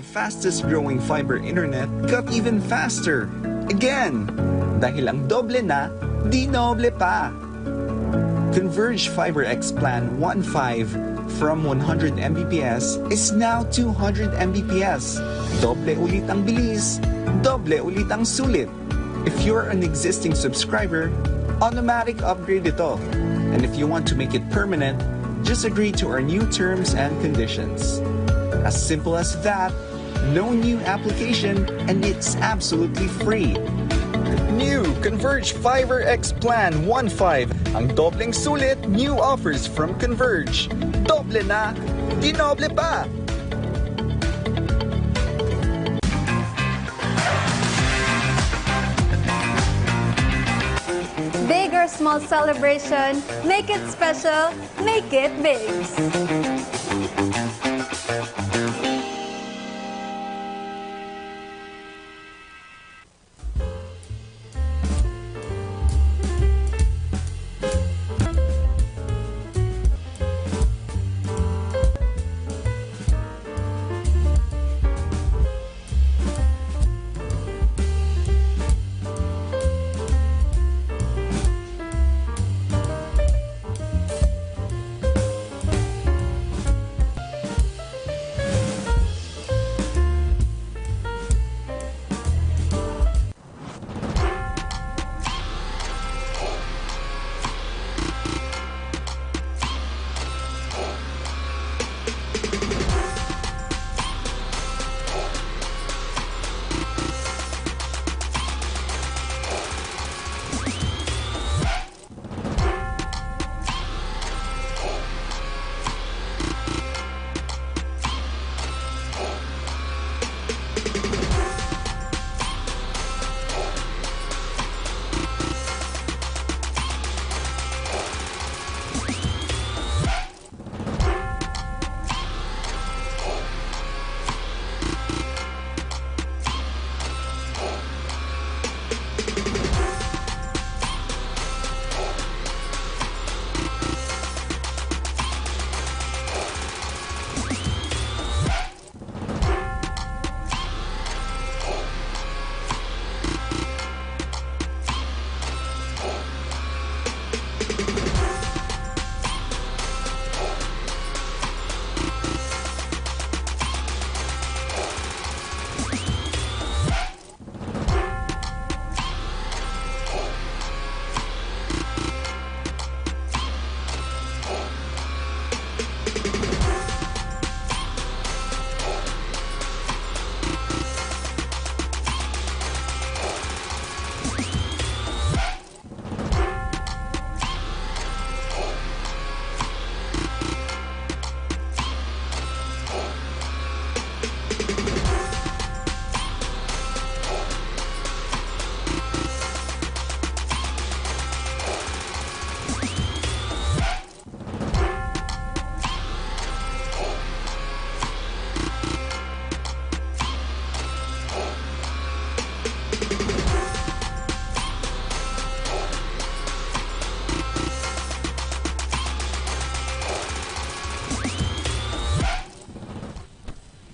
fastest growing fiber internet got even faster. Again! Dahil ang doble na, di noble pa. Converge Fiber X Plan 1.5 from 100 Mbps is now 200 Mbps. Doble ulit ang bilis, doble ulit ang sulit. If you're an existing subscriber, automatic upgrade ito. And if you want to make it permanent, just agree to our new terms and conditions. As simple as that, no new application, and it's absolutely free. New Converge Fiber X Plan 1.5. Ang dobleng sulit, new offers from Converge. Doble na, di noble pa! Big or small celebration, make it special, make it big.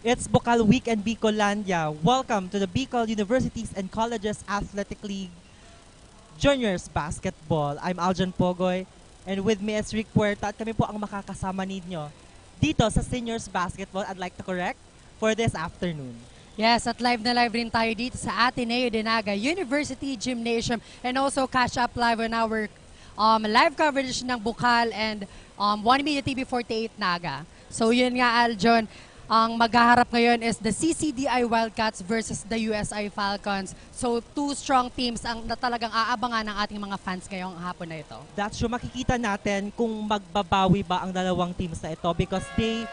It's Bukal Week and Bicolandia. Welcome to the Bicol Universities and Colleges Athletic League Juniors Basketball. I'm Aljan Pogoy and with me is Rick Puerta at kami po ang makakasama ninyo dito sa Seniors Basketball, I'd like to correct, for this afternoon. Yes, at live na live rin tayo dito sa Ateneo de Naga University Gymnasium and also catch up live on our live coverage ng Bukal and One Media TV 48 Naga. So yun nga, Aljon, ang maghaharap ngayon is the CCDI Wildcats versus the USI Falcons. So two strong teams ang talagang aabangan ng ating mga fans ngayong hapon na ito. That's true. Makikita natin kung magbabawi ba ang dalawang teams na ito because they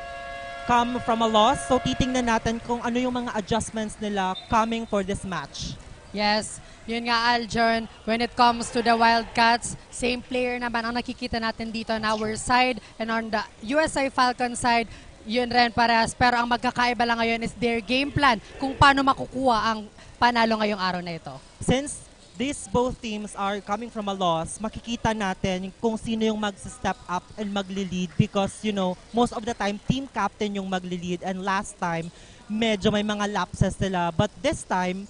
come from a loss. So titingnan natin kung ano yung mga adjustments nila coming for this match. Yes, yun nga, Aljon, when it comes to the Wildcats, same player naman ang nakikita natin dito on our side and on the USI Falcons side, yun rin parehas. Pero ang magkakaiba lang ngayon is their game plan kung paano makukuha ang panalo ngayong araw na ito. Since these both teams are coming from a loss, makikita natin kung sino yung mag-step up and magli-lead because, you know, most of the time, team captain yung magli-lead and last time, medyo may mga lapses sila. But this time,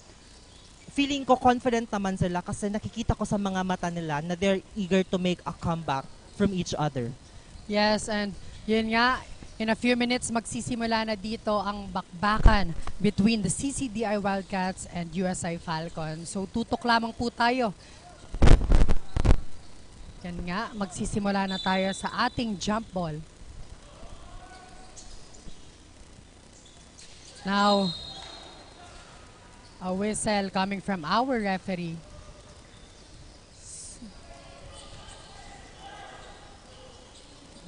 feeling ko confident naman sila kasi nakikita ko sa mga mata nila na they're eager to make a comeback from each other. Yes, and yun nga, in a few minutes magsisimula na dito ang bakbakan between the CCDI Wildcats and USI Falcons. So tutok lamang po tayo. Yan nga, magsisimula na tayo sa ating jump ball. Now, a whistle coming from our referee.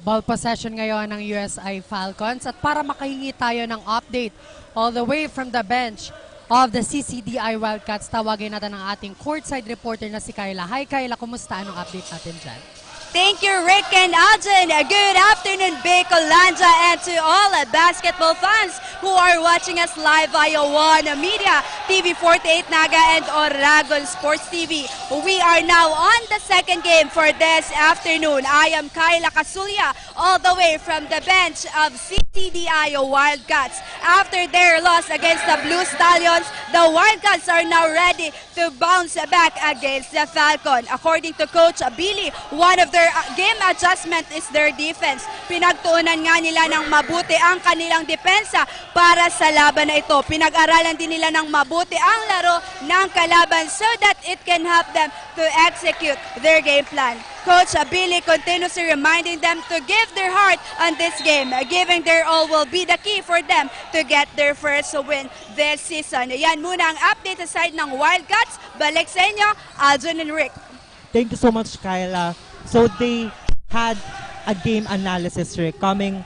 Ball possession ngayon ng USI Falcons. At para makahingi tayo ng update all the way from the bench of the CCDI Wildcats, tawagin natin ang ating courtside reporter na si Kayla. Hi Kayla, kumusta? Anong update natin dyan? Thank you, Rick and Alden. Good afternoon, Bicolanja, and to all basketball fans who are watching us live via One Media, TV48 Naga, and Oragon Sports TV. We are now on the second game for this afternoon. I am Kayla Casulia, all the way from the bench of CCDI Wildcats. After their loss against the Blue Stallions, the Wildcats are now ready to bounce back against the Falcon. According to Coach Billy, one of their game adjustment is their defense. Pinagtuunan nga nila ng mabuti ang kanilang depensa para sa laban na ito. Pinag-aralan din nila ng mabuti ang laro ng kalaban so that it can help them to execute their game plan. Coach Billy continuously reminding them to give their heart on this game. Giving their all will be the key for them to get their first win this season. Yan muna ang update sa side ng Wildcats. Balik sa inyo, Aljon and Rick. Thank you so much, Kyla. So they had a game analysis, Rick, coming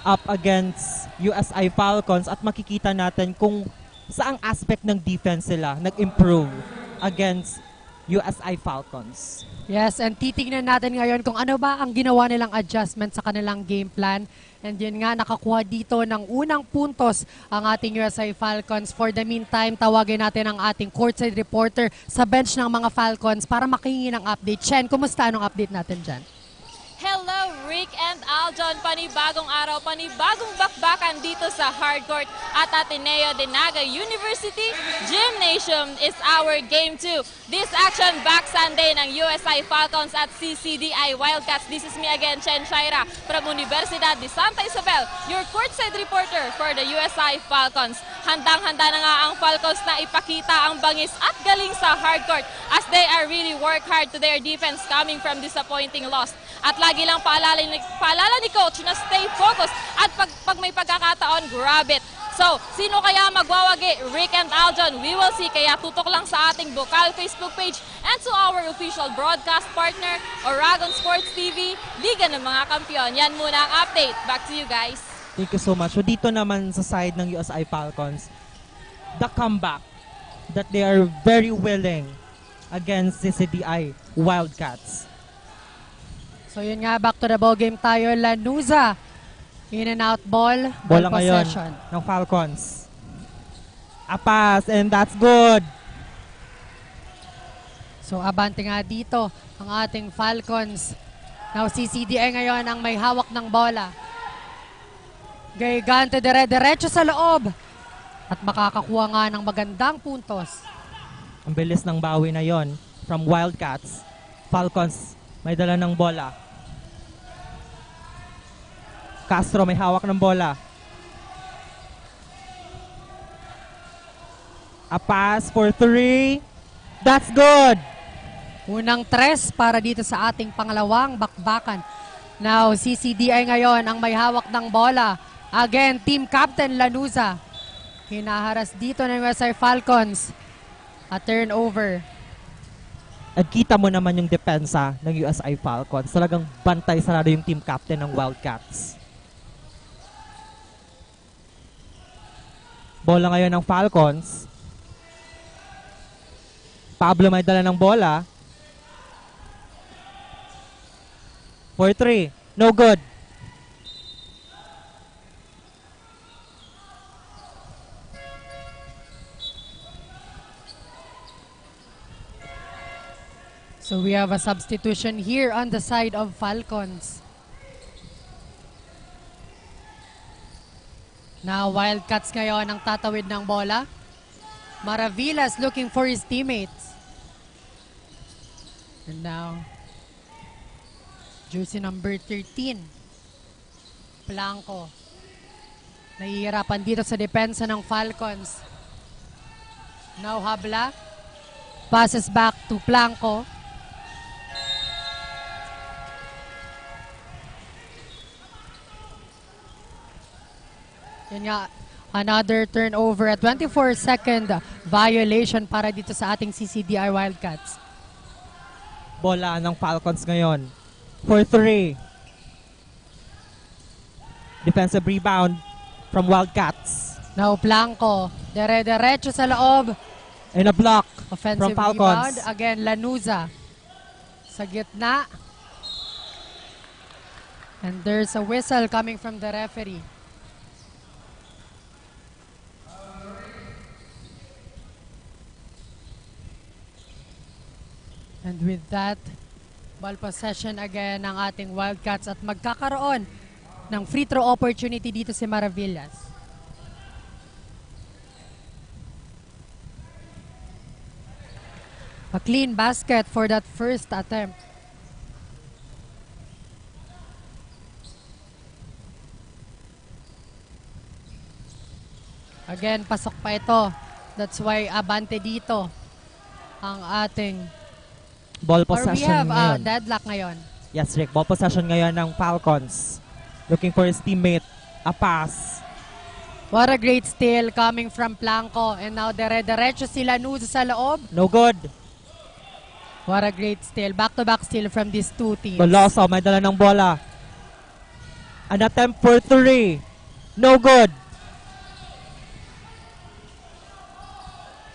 up against USI Falcons at makikita natin kung saang aspect ng defense sila nag-improve against USI Falcons. Yes, and titingnan natin ngayon kung ano ba ang ginawa nilang adjustment sa kanilang game plan. And yun nga, nakakuha dito ng unang puntos ang ating USI Falcons. For the meantime, tawagin natin ang ating courtside reporter sa bench ng mga Falcons para makihingi ng update. Chen, kumusta? Anong update natin dyan? Hello, Rick and Aljon. Panibagong araw, panibagong bakbakan dito sa hardcourt at Ateneo de Naga University Gymnasium is our game 2. This action back Sunday ng USI Falcons at CCDI Wildcats. This is me again, Chen Shaira from Universidad de Santa Isabel, your courtside reporter for the USI Falcons. Handang-handa na nga ang Falcons na ipakita ang bangis at galing sa hardcourt as they are really work hard to their defense coming from disappointing loss. At lagi lang paalala ni Coach na stay focused at pag may pagkakataon, grab it. So, sino kaya magwawagi? Rick and Aljon, we will see. Kaya tutok lang sa ating Bukal Facebook page and to our official broadcast partner, Oragon Sports TV, Liga ng mga Kampiyon. Yan muna ang update. Back to you guys. Thank you so much. So dito naman sa side ng USI Falcons, the comeback that they are very willing against CCDI Wildcats. So yun nga, back to the ball game tayo. Lanuza, in and out ball Bola ngayon possession ng Falcons. A pass and that's good. So abante nga dito ang ating Falcons. Now CCDI ngayon ang may hawak ng bola. Gigante dire-diretso sa loob. At makakakuha nga ng magandang puntos. Ang bilis ng bawi na yon from Wildcats. Falcons may dala ng bola. Castro may hawak ng bola. A pass for 3. That's good. Unang 3 para dito sa ating pangalawang bakbakan. Now, CCDI ngayon ang may hawak ng bola. Again, team captain Lanuza. Hinaharas dito ng USI Falcons. A turnover. At kita mo naman yung depensa ng USI Falcons. Talagang bantay sarado yung team captain ng Wildcats. Bola ngayon ng Falcons. Pablo may dala ng bola. For 3. No good. So we have a substitution here on the side of Falcons. Now, Wildcats ngayon ang tatawid ng bola. Maravillas looking for his teammates. And now, jersey number 13. Blanco. Nahihirapan dito sa depensa ng Falcons. Now, Habla. Passes back to Blanco. Yan nga, another turnover at 24-second violation para dito sa ating CCDI Wildcats. Bola ng Falcons ngayon. For 3. Defensive rebound from Wildcats. Now Blanco, dire-diretso sa loob. And a block Offensive from Falcons. rebound. Again, Lanuza sa gitna. And there's a whistle coming from the referee. And with that, ball possession again ng ating Wildcats at magkakaroon ng free throw opportunity dito si Maravillas. A clean basket for that first attempt. Again, pasok pa ito. That's why abante dito ang ating... Ball Or we possession have ngayon. deadlock ngayon. Yes, Rick. Ball possession ngayon ng Falcons. Looking for his teammate. A pass. What a great steal coming from Blanco. And now dire-diretso sila Lanuza sa loob. No good. What a great steal. Back-to-back steal from these two teams. Goloso, may dala ng bola. An attempt for 3. No good.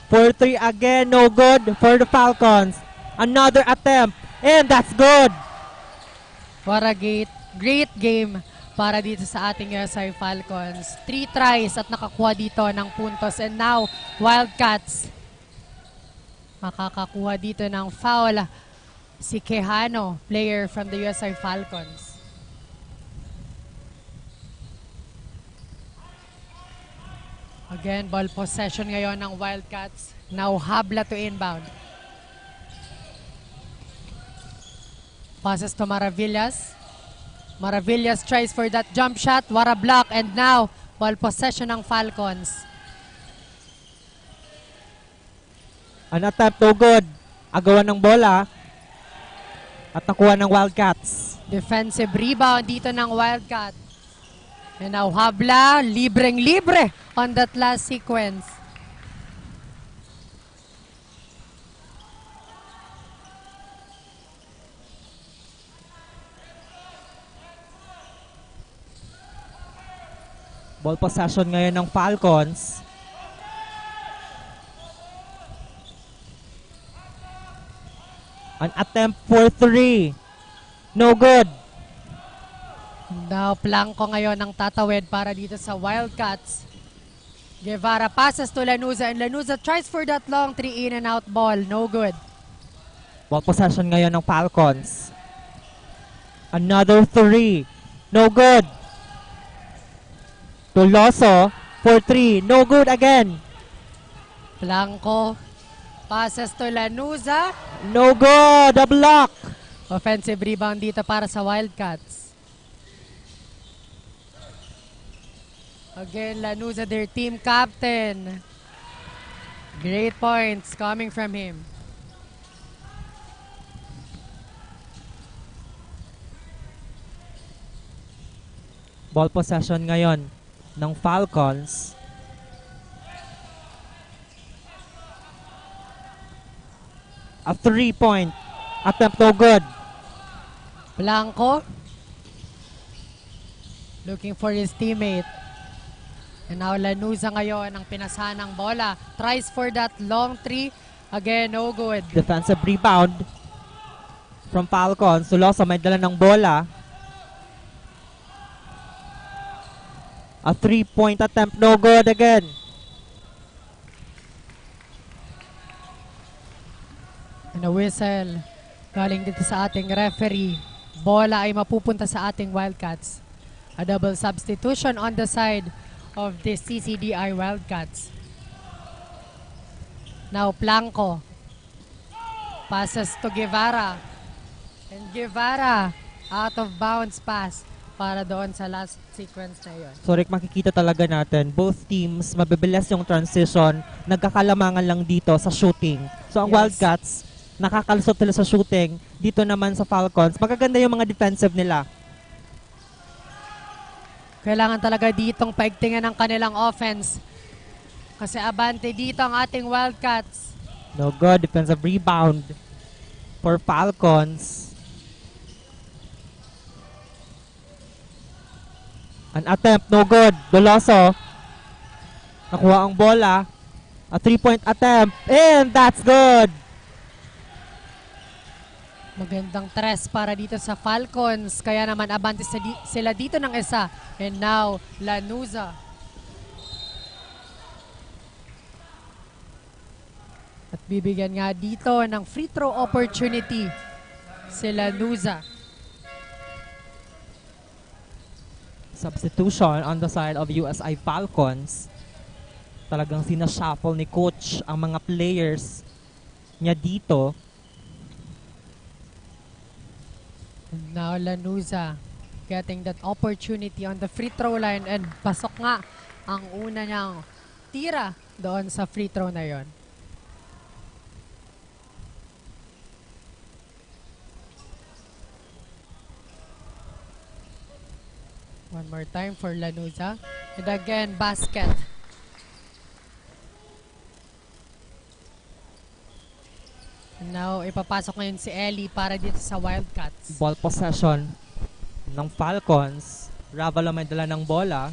For 3 again, no good for the Falcons. Another attempt, and that's good. What a great game para dito sa ating USI Falcons. 3 tries at nakakuha dito ng puntos. And now, Wildcats makakakuha dito ng foul si Quijano, player from the USI Falcons. Again, ball possession ngayon ng Wildcats. Now, Habla to inbound. Passes to Maravillas. Maravillas tries for that jump shot. What a block. And now, ball possession ng Falcons. An attempt, no good. Agawan ng bola. At nakuha ng Wildcats. Defensive rebound dito ng Wildcat. And now Habla, libreng-libre on that last sequence. Ball possession ngayon ng Falcons. An attempt for 3. No good. Now Blanco ngayon ang tatawid para dito sa Wildcats. Guevara passes to Lanuza and Lanuza tries for that long 3 in and out ball. No good. Ball possession ngayon ng Falcons. Another 3. No good. Tuloso for 3. No good again. Blanco passes to Lanuza. No good. A block. Offensive rebound dito para sa Wildcats. Again, Lanuza, their team captain. Great points coming from him. Ball possession ngayon ng Falcons. A 3-point attempt, no good. Blanco looking for his teammate. And now Lanuza ngayon ang pinasa ng bola. Tries for that long 3. Again, no good. Defensive rebound from Falcons. Tuloso may dala ng bola. A 3-point attempt, no good again. And a whistle galing dito sa ating referee. Bola ay mapupunta sa ating Wildcats. A double substitution on the side of the CCDI Wildcats. Now Blanco passes to Guevara. And Guevara out of bounds pass para doon sa last sequence na yun. So Rick, makikita talaga natin, both teams, mabibilis yung transition, nagkakalamangan lang dito sa shooting. So ang Yes. Wildcats, nakakalusot sila sa shooting. Dito naman sa Falcons, magaganda yung mga defensive nila. Kailangan talaga ditong paigtingan ng kanilang offense. Kasi abante dito ang ating Wildcats. No good, defensive rebound for Falcons. An attempt, no good. Doloso. Nakuha ang bola. A 3-point attempt. And that's good. Magandang tres para dito sa Falcons. Kaya naman abante sila dito ng isa. And now, Lanuza. At bibigyan nga dito ng free throw opportunity si Lanuza. Substitution on the side of USI Falcons. Talagang sinashuffle ni coach ang mga players niya dito. And now Lanuza getting that opportunity on the free throw line and pasok nga ang una niyang tira doon sa free throw na yon. One more time for Lanuza. And again, basket. And now, ipapasok ngayon si Ellie para dito sa Wildcats. Ball possession ng Falcons. Ravalo may dala ng bola.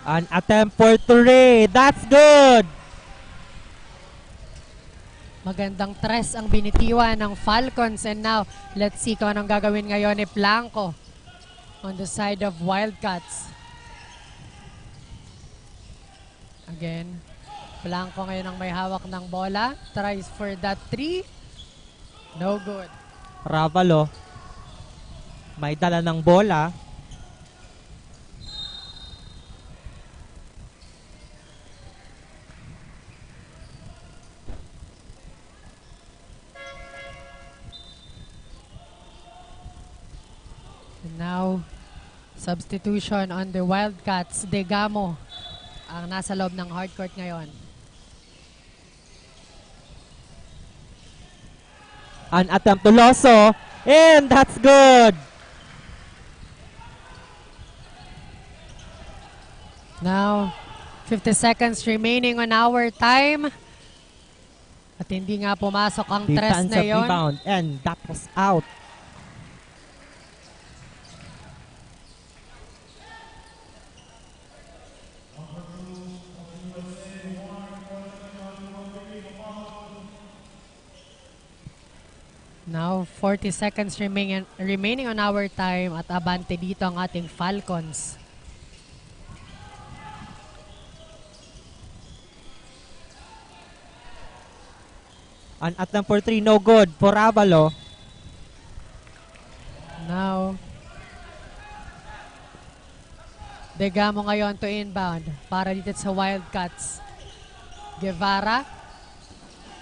An attempt for three. That's good. Magandang tres ang binitiwan ng Falcons. And now, let's see kung anong gagawin ngayon ni Blanco on the side of Wildcats. Again, Blanco ngayon ang may hawak ng bola. Tries for that three. No good. Ravalo may dala ng bola. And now, substitution on the Wildcats. Degamo ang nasa loob ng hardcourt ngayon. An attempt to Loso. And that's good. Now, 50 seconds remaining on our time. At hindi nga pumasok ang tres na Defensive yon. rebound. And that was out. Now, 40 seconds remaining on our time at abante dito ang ating Falcons. An attempt for three, no good for Ravalo. Now, Degamo ngayon to inbound para dito sa Wildcats. Guevara.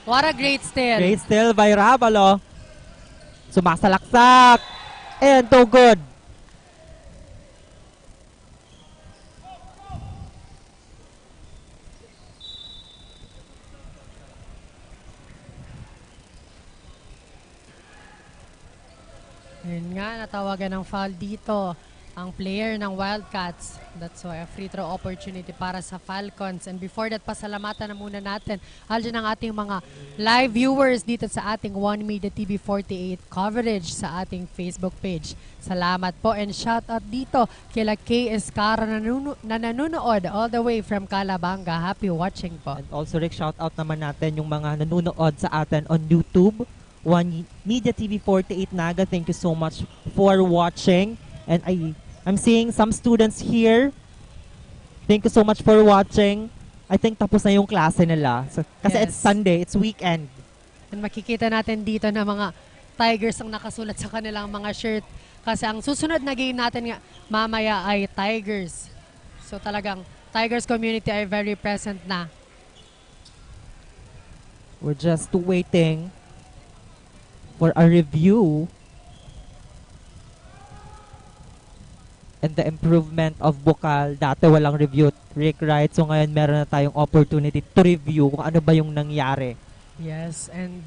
What a great steal. Great steal by Ravalo. Sumasalaksak. And no good. Yun nga, natawagan ng foul dito ang player ng Wildcats. That's why a free throw opportunity para sa Falcons. And before that, pasalamatan na muna natin Aljan ang ating mga live viewers dito sa ating One Media TV 48 coverage sa ating Facebook page. Salamat po and shout out dito kila Kay Escara na nanonood all the way from Calabanga. Happy watching po. And also, Rick, shout out naman natin yung mga nanonood sa atin on YouTube. One Media TV 48 Naga, thank you so much for watching. And I'm seeing some students here. Thank you so much for watching. I think tapos na yung klase nila. So, kasi Yes. it's Sunday, it's weekend. And makikita natin dito na mga Tigers ang nakasulat sa kanilang mga shirt. Kasi ang susunod na game natin nga mamaya ay Tigers. So talagang Tigers community ay very present na. We're just waiting for a review and the improvement of Bukal. Dati walang review, Rick, right? So ngayon meron na tayong opportunity to review kung ano ba yung nangyari. Yes, and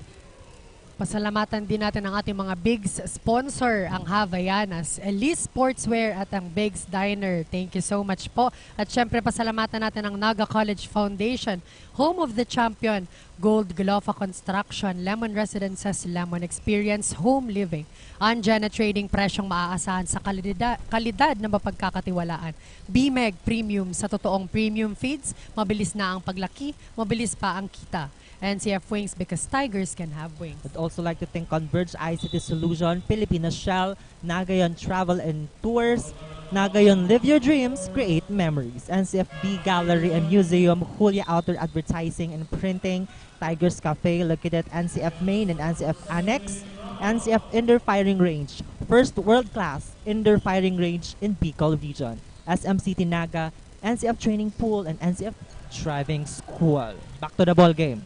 pasalamatan din natin ang ating mga Bigs sponsor, ang Havaianas, Elise Sportswear at ang Bigs Diner. Thank you so much po. At syempre pasalamatan natin ang Naga College Foundation, Home of the Champion, Gold Glofa Construction, Lemon Residences, Lemon Experience, Home Living, Anjana Trading, presyong maaasahan sa kalidad na mapagkakatiwalaan. BMEG Premium, sa totoong premium feeds, mabilis na ang paglaki, mabilis pa ang kita. NCF Wings, because Tigers can have wings. I'd also like to thank Converge ICT Solution, Filipina Shell, Nagayon Travel and Tours, Nagayon Live Your Dreams, Create Memories, NCFB Gallery and Museum, Julia Outdoor Advertising and Printing, Tigers Cafe located at NCF Main and NCF Annex, NCF Indoor Firing Range, first world-class indoor firing range in Bicol Region, SMCT Naga, NCF Training Pool, and NCF Driving School. Back to the ball game.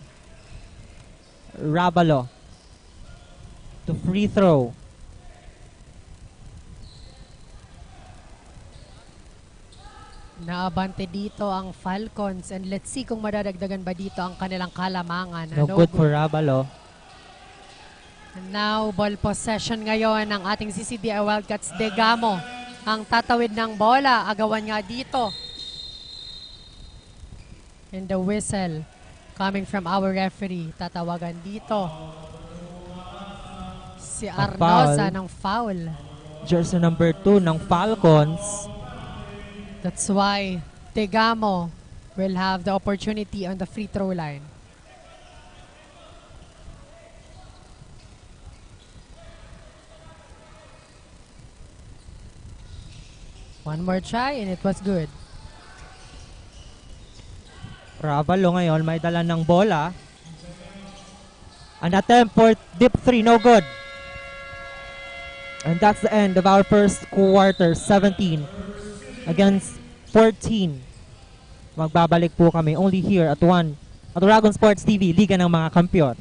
Rabalo to free throw. Naabante dito ang Falcons, and let's see kung madadagdagan ba dito ang kanilang kalamangan. No good for Rabalo. And now, ball possession ngayon ng ating CCDI Wildcats. Degamo ang tatawid ng bola. Agawan nga dito. And the whistle coming from our referee. Tatawagan dito si Arnoza ng foul. Jersey number 2 ng Falcons. That's why Degamo will have the opportunity on the free throw line. One more try and it was good. Ravalo ngayon may dala ng bola. An attempt for deep 3, no good. And that's the end of our first quarter, 17 against 14. Magbabalik po kami only here at Dragon Sports TV, Liga ng mga Kampiyon.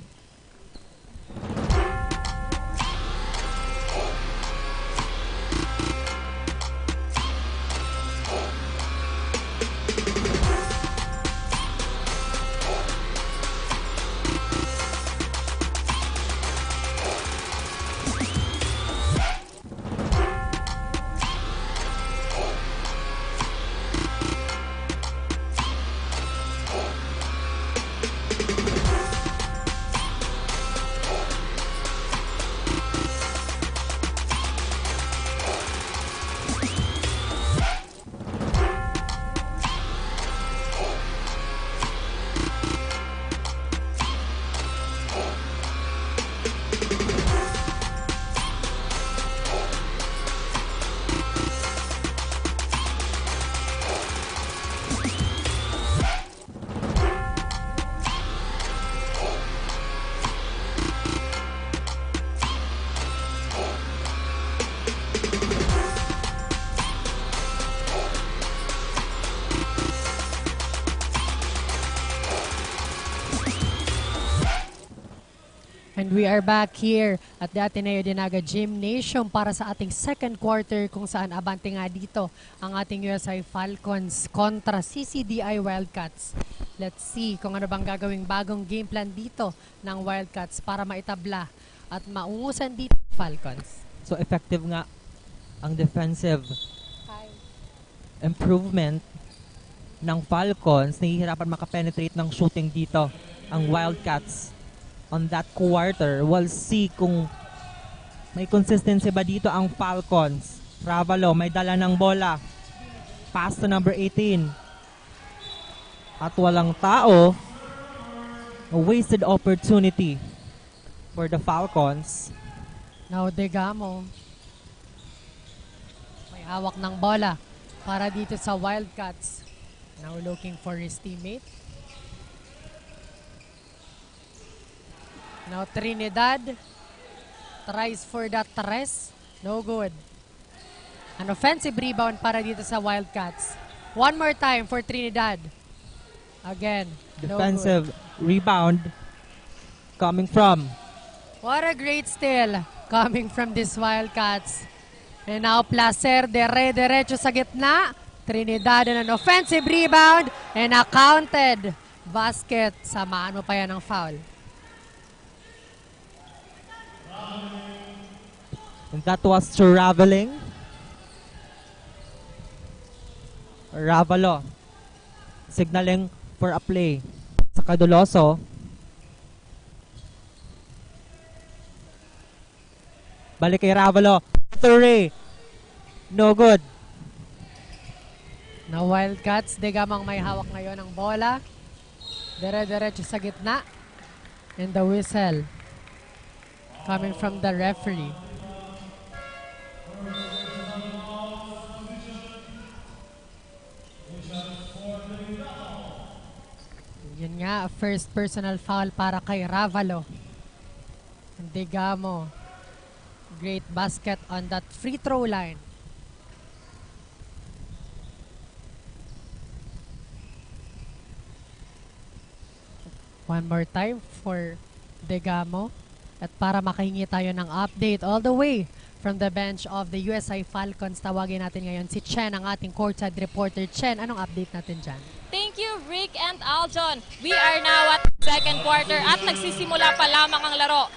And we are back here at the Ateneo Dinaga Gymnasium para sa ating second quarter, kung saan abante nga dito ang ating USI Falcons kontra CCDI Wildcats. Let's see kung ano bang gagawing bagong game plan dito ng Wildcats para maitabla at maungusan dito Falcons. So effective nga ang defensive improvement ng Falcons. Nahihirapan makapenetrate ng shooting dito ang Wildcats on that quarter. We'll see kung may consistency ba dito ang Falcons. Ravalo may dala ng bola. Pass to number 18. At walang tao. A wasted opportunity for the Falcons. Now Degamo may hawak ng bola para dito sa Wildcats. Now looking for his teammate. Now Trinidad Tries for that tres. No good. An offensive rebound para dito sa Wildcats. One more time for Trinidad. Again, no Defensive good. rebound coming from What a great steal coming from this Wildcats. And now Placer, diretso sa gitna. Trinidad and an offensive rebound and a counted basket. Samaan mo pa yan ng foul. and that was traveling. Ravalo signaling for a play sa Caduloso. Balik kay Ravalo. Three. No good. Na Wildcats, Degamang may hawak ngayon ng bola. Diretso sa gitna. And the whistle coming from the referee. Yun nga, first personal foul para kay Ravalo. And Degamo, great basket on that free throw line. One more time for Degamo. At para makahingi tayo ng update all the way from the bench of the USI Falcons, tawagin natin ngayon si Chen, ang ating courtside reporter. Chen, anong update natin dyan? Thank you, Rick and Aljon. We are now at second quarter at nagsisimula pa lamang ang laro.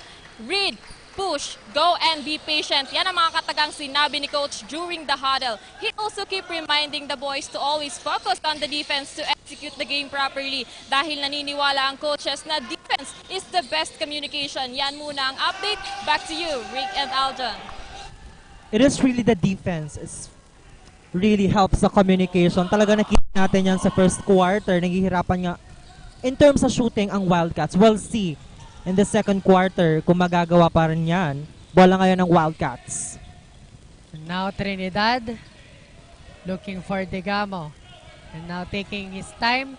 Read, push, go, and be patient. Yan ang mga katagang sinabi ni Coach during the huddle. He also keep reminding the boys to always focus on the defense to execute the game properly. Dahil naniniwala ang coaches na defense is the best communication. Yan muna ang update. Back to you, Rick and Aljon. It is really the defense. It's really helps the communication. Talaga nakita natin yan sa first quarter. Naghihirapan nga in terms of shooting ang Wildcats. We'll see in the second quarter kung magagawa pa rin yan. Bola ngayon ng Wildcats. And now Trinidad looking for Degamo. And now taking his time.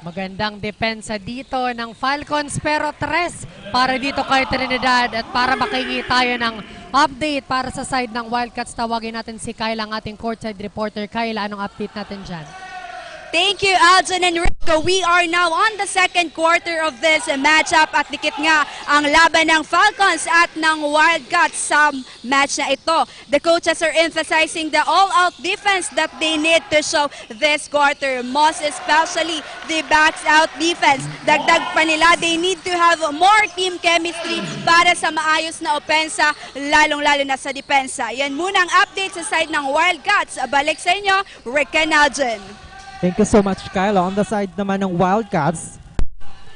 Magandang depensa dito ng Falcons pero tres para dito kay Trinidad at para makahingi tayo ng update para sa side ng Wildcats. Tawagin natin si Kyla, ang ating courtside reporter. Kyla, anong update natin dyan? Thank you, Aljon and Rico. We are now on the second quarter of this matchup at dikit nga ang laban ng Falcons at ng Wildcats sa match na ito. The coaches are emphasizing the all-out defense that they need to show this quarter. Most especially the backs-out defense. Dagdag pa nila, they need to have more team chemistry para sa maayos na opensa, lalong-lalo na sa depensa. Yan muna ang update sa side ng Wildcats. Balik sa inyo, Rick and Aljon. Thank you so much, Kyla. On the side naman ng Wildcats,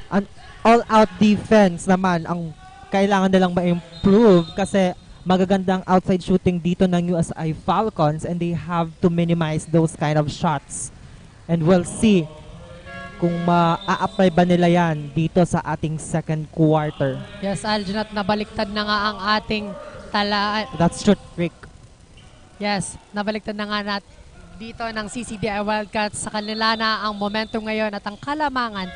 an all-out defense naman ang kailangan nilang ma-improve kasi magagandang outside shooting dito ng USI Falcons and they have to minimize those kind of shots. And we'll see kung ma-a-apply ba nila yan dito sa ating second quarter. Yes, Aljon, at nabaliktad na nga ang ating talaan. That's true, Rick. Yes, nabaliktad na nga natin dito ng CCDI Wildcats. Sa kanila na ang momentum ngayon at ang kalamangan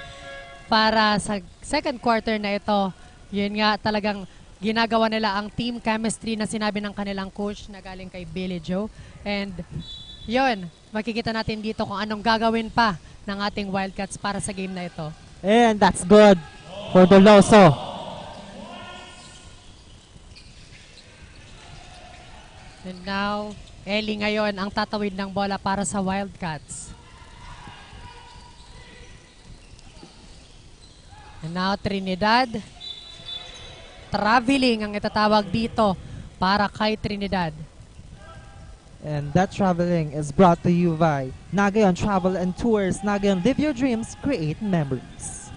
para sa second quarter na ito. Yun nga, talagang ginagawa nila ang team chemistry na sinabi ng kanilang coach na galing kay Billy Joe. And yun, makikita natin dito kung anong gagawin pa ng ating Wildcats para sa game na ito. And that's good for Doloso. And now, Ellie ngayon ang tatawid ng bola para sa Wildcats. And now Trinidad. Traveling ang itatawag dito para kay Trinidad. And that traveling is brought to you by Nagayon Travel and Tours. Nagayon, live your dreams, create memories.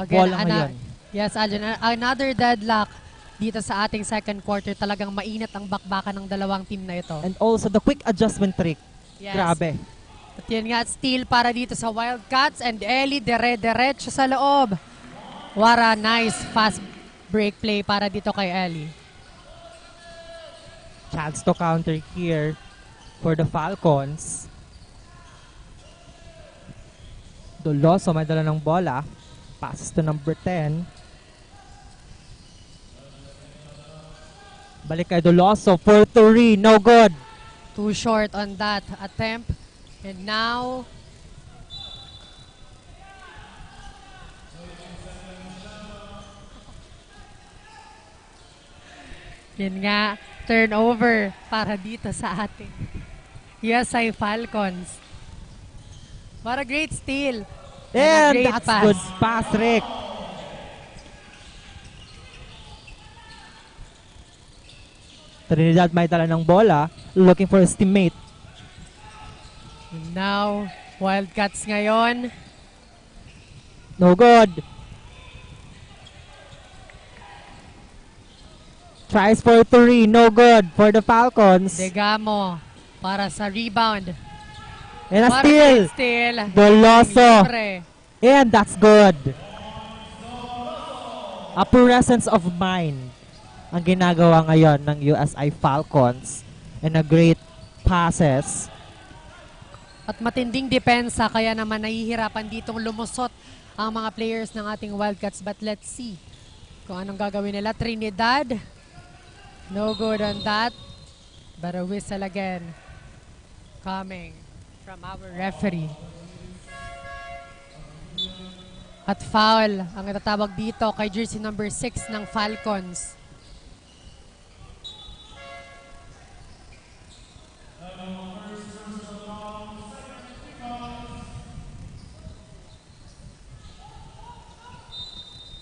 Again, Bola ngayon. yes, Aljon, another deadlock dito sa ating second quarter. Talagang mainit ang bakbakan ng dalawang team na ito. And also the quick adjustment trick. Yes. Grabe. At yun nga, steal para dito sa Wildcats and Ellie diretso sa loob. What a nice fast break play para dito kay Ellie. Chance to counter here for the Falcons. Doloso may dala ng bola. Passes to number 10. Balik kay Doloso for 3. No good. Too short on that attempt. And now, yun nga, turnover para dito sa ating USI Falcons. What a great steal. a And great that's pass. good pass, Rick. Trinidad may dala ng bola. Looking for his teammate. And now, Wildcats ngayon. No good. Tries for 3. No good for the Falcons. Degamo para sa rebound. And a What a steal. great steal. Doloso. Libre. And that's good. A presence of mind ang ginagawa ngayon ng USI Falcons. And a great passes. At matinding depensa, kaya naman nahihirapan ditong lumusot ang mga players ng ating Wildcats. But let's see kung anong gagawin nila. Trinidad, no good on that. But a whistle again coming from our referee. At foul ang itatawag dito kay jersey number 6 ng Falcons.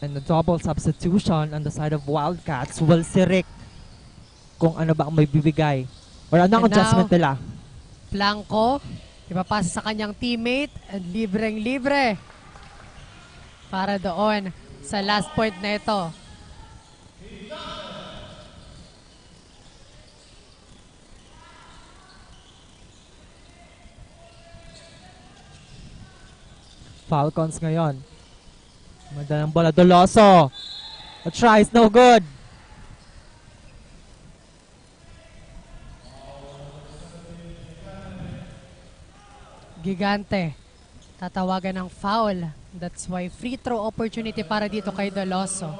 And the double substitution on the side of Wildcats will si Rick kung ano ba ang may bibigay. Or ano ang And adjustment now, nila. Blanco, ipapasa sa kanyang teammate at libreng-libre para doon sa last point na ito. Falcons ngayon. Madalang bola. Doloso. A try is no good. Gigante. Tatawagan ng foul. That's why free throw opportunity para dito kay Doloso.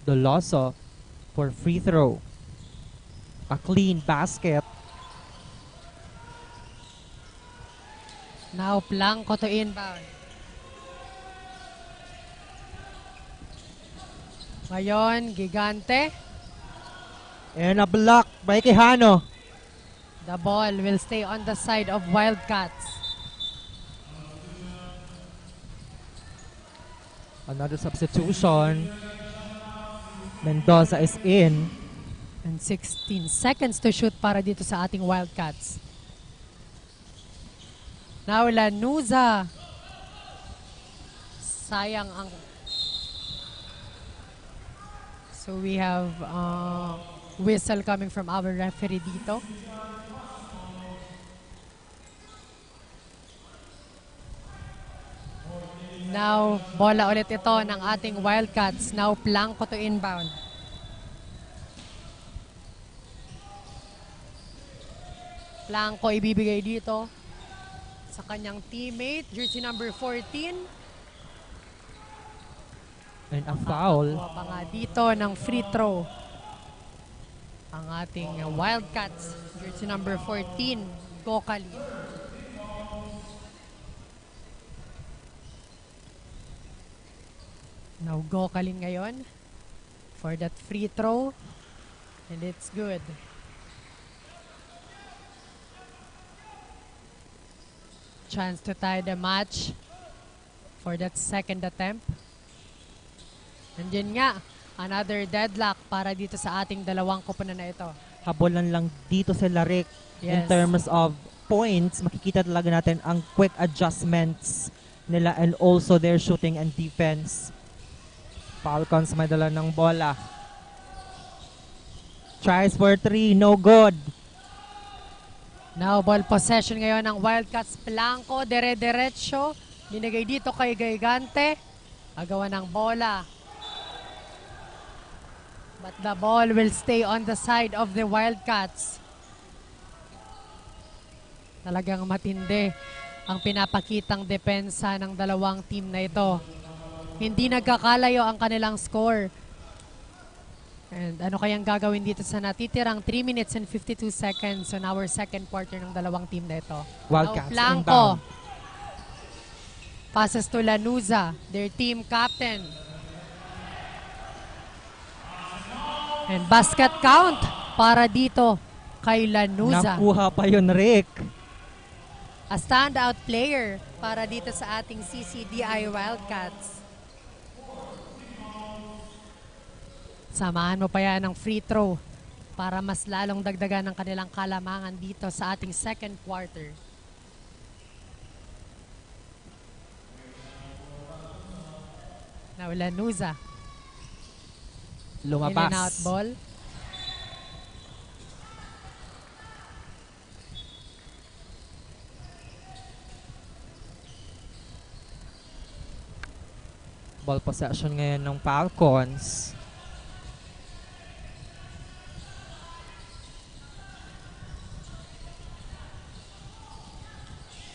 Doloso for free throw. A clean basket. Now Blanco to inbound. Ngayon, Gigante. And a block by Quijano. The ball will stay on the side of Wildcats. Another substitution. Mendoza is in. And 16 seconds to shoot para dito sa ating Wildcats. Now Lanuza. Sayang ang... So we have whistle coming from our referee dito. Now, bola ulit ito ng ating Wildcats. Now, Blanco to inbound. Blanco ibibigay dito sa kanyang teammate, jersey number 14. And a foul. Kuha pa nga dito ng free throw ang ating Wildcats, jersey number 14, Gokali. Now Gokali ngayon for that free throw, and it's good. Chance to tie the match for that second attempt. And yun nga, another deadlock para dito sa ating dalawang koponan na ito. Habolan lang dito sila Rick. In Yes. terms of points, makikita talaga natin ang quick adjustments nila and also their shooting and defense. Falcons may dala ng bola. Tries for 3, no good. Now, ball possession ngayon ng Wildcats. Blanco, dire-diretso. Binigay dito kay Gigante. Agawan ng bola. But the ball will stay on the side of the Wildcats. Talagang matindi ang pinapakitang depensa ng dalawang team na ito. Hindi nagkakalayo ang kanilang score. And ano kayang gagawin dito sa natitirang 3 minutes and 52 seconds on our second quarter ng dalawang team na ito? Wildcats Blanco. inbound. Passes to Lanuza, their team captain. And basket count para dito kay Lanuza. Nakuha pa yun, Rick. A standout player para dito sa ating CCDI Wildcats. Samahan mo pa yan ng free throw para mas lalong dagdagan ng kanilang kalamangan dito sa ating second quarter. Now, Lanuza. Lumabas. In and out ball. Ball possession ngayon ng Falcons.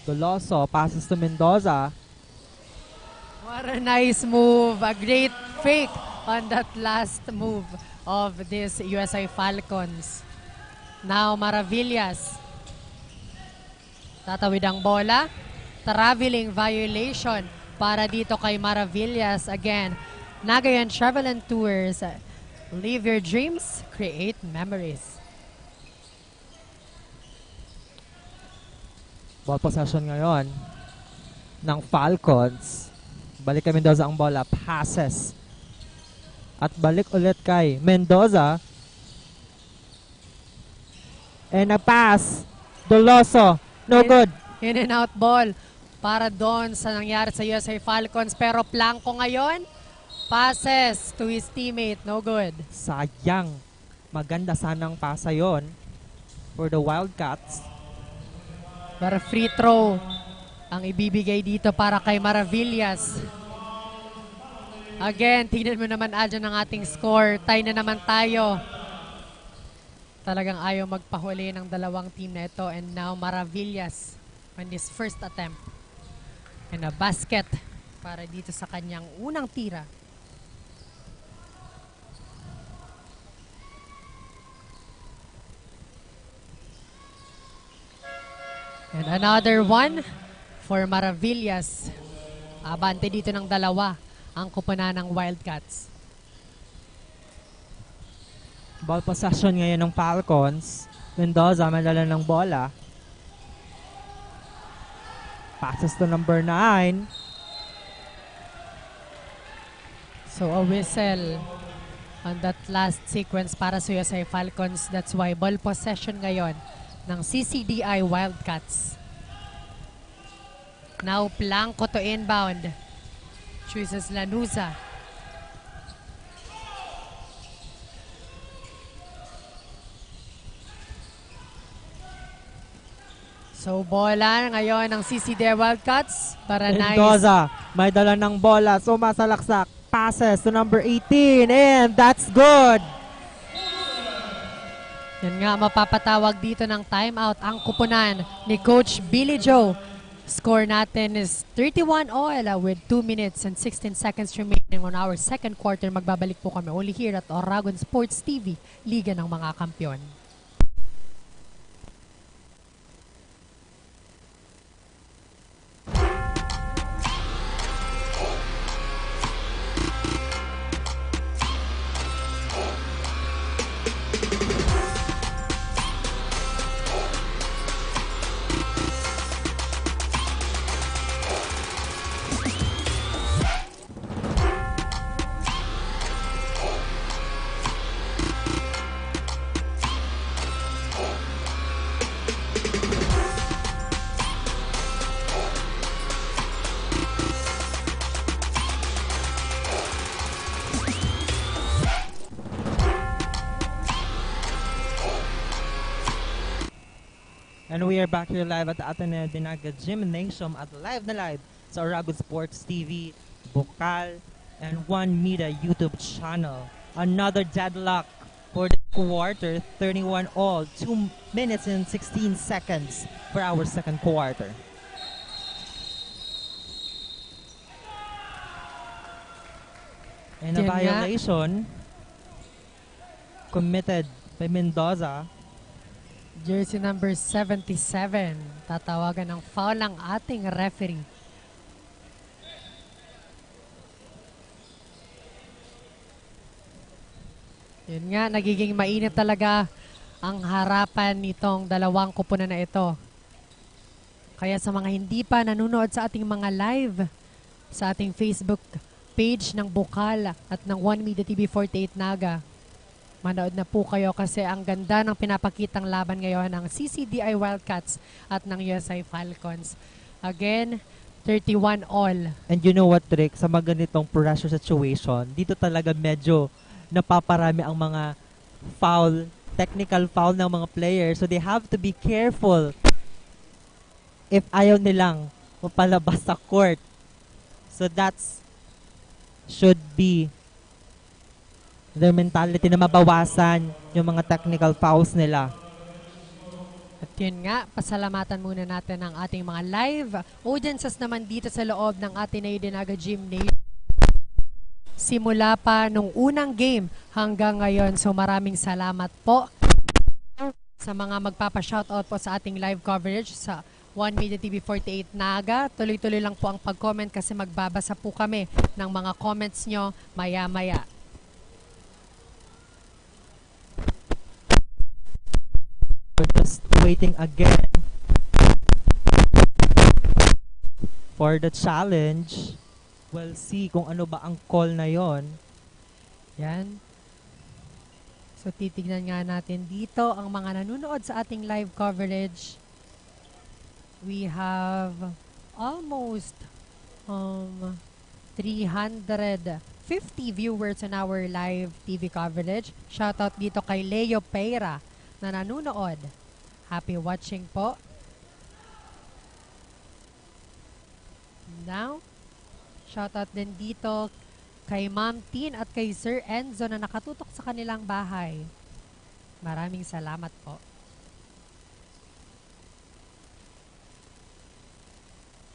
Doloso passes to Mendoza. What a nice move. A great fake on that last move of this USA Falcons. Now, Maravillas. Tatawid ang bola. Traveling violation para dito kay Maravillas. Again, Nagayan Travel and Tours. Live your dreams, create memories. Ball possession ngayon ng Falcons. Balik kay Mendoza ang bola. Passes. At balik ulit kay Mendoza. And a pass. Doloso. No good. In and out ball para doon sa nangyari sa USA Falcons. Pero Blanco ngayon, passes to his teammate. No good. Sayang. Maganda sanang pasa yon for the Wildcats. Para free throw ang ibibigay dito para kay Maravillas. Again, tingnan mo naman Adjan ang ating score. Tie na naman tayo. Talagang ayaw magpahuli ng dalawang team na ito. And now Maravillas on his first attempt. And a basket para dito sa kanyang unang tira. And another one for Maravillas. Abante dito ng dalawa ang kupunan ng Wildcats. Ball possession ngayon ng Falcons. Mendoza madala ng bola. Passes to number 9. So a whistle on that last sequence para sa USA Falcons. That's why ball possession ngayon ng CCDI Wildcats. Now Blanco to inbound. Chooses Lanuza. So bola ngayon ng CCDI Wildcats para nice. Mendoza may dala ng bola. Sumasalaksak. Passes to number 18. And that's good. Yan nga, mapapatawag dito ng timeout ang kupunan ni Coach Billy Joe. Score natin is 31 all with 2 minutes and 16 seconds remaining on our second quarter. Magbabalik po kami only here at Oragon Sports TV, Liga ng mga Kampiyon. we are back here live at the Ateneo Dinaga Gymnasium at live na live sa Oragon Sports TV, Bukal, and One Media YouTube channel. Another deadlock for the quarter, 31 all, 2 minutes and 16 seconds for our second quarter. And a Yan nga. violation committed by Mendoza. Jersey number 77. Tatawagan ng foul ng ating referee. Yun nga, nagiging mainit talaga ang harapan nitong dalawang kupunan na ito. Kaya sa mga hindi pa nanonood sa ating mga live, sa ating Facebook page ng Bukal at ng One Media TV 48 Naga, manood na po kayo kasi ang ganda ng pinapakitang laban ngayon ng CCDI Wildcats at ng USI Falcons. Again, 31 all. And you know what, Rick? Sa mga ganitong pressure situation, dito talaga medyo napaparami ang mga foul, technical foul ng mga players. So they have to be careful if ayaw nilang mapalabas sa court. So that's should be their mentality na mabawasan yung mga technical fouls nila. At yun nga, pasalamatan muna natin ang ating mga live audiences naman dito sa loob ng Ateneo Dinaga Gymnasium. Simula pa nung unang game hanggang ngayon. So maraming salamat po sa mga magpapa-shoutout po sa ating live coverage sa One Media TV 48 Naga. Tuloy-tuloy lang po ang pag-comment kasi magbabasa po kami ng mga comments nyo maya-maya. We're just waiting again for the challenge. We'll see kung ano ba ang call na yon. Yan. So titignan nga natin dito ang mga nanonood sa ating live coverage. We have almost 350 viewers on our live TV coverage. Shoutout dito kay Leo Peira na nanonood. Happy watching po. Now, shoutout din dito kay Ma'am Tin at kay Sir Enzo na nakatutok sa kanilang bahay. Maraming salamat po.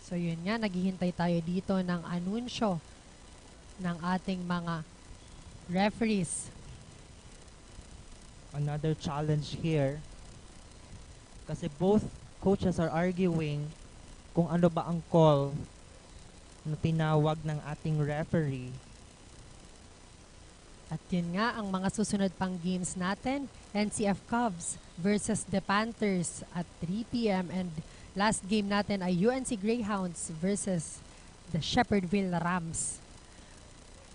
So yun nga, naghihintay tayo dito ng anunsyo ng ating mga referees. Another challenge here. Kasi both coaches are arguing kung ano ba ang call na tinawag ng ating referee. At yun nga, ang mga susunod pang games natin, NCF Cubs versus the Panthers at 3 p.m. And last game natin ay UNC Greyhounds versus the Shepherdville Rams.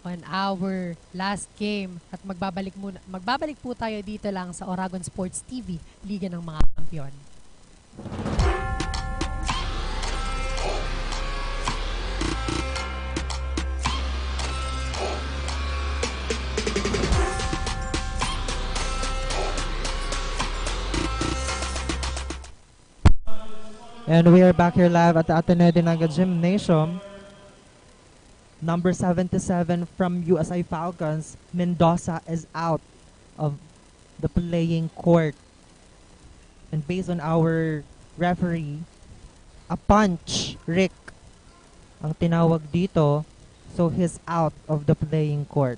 On our last game at magbabalik po tayo dito lang sa Oragon Sports TV, Liga ng mga Kampiyon. And we are back here live at the Ateneo Dinaga Gymnasium. Number 77 from USI Falcons, Mendoza is out of the playing court. And based on our referee, a punch, Rick, ang tinawag dito. So he's out of the playing court.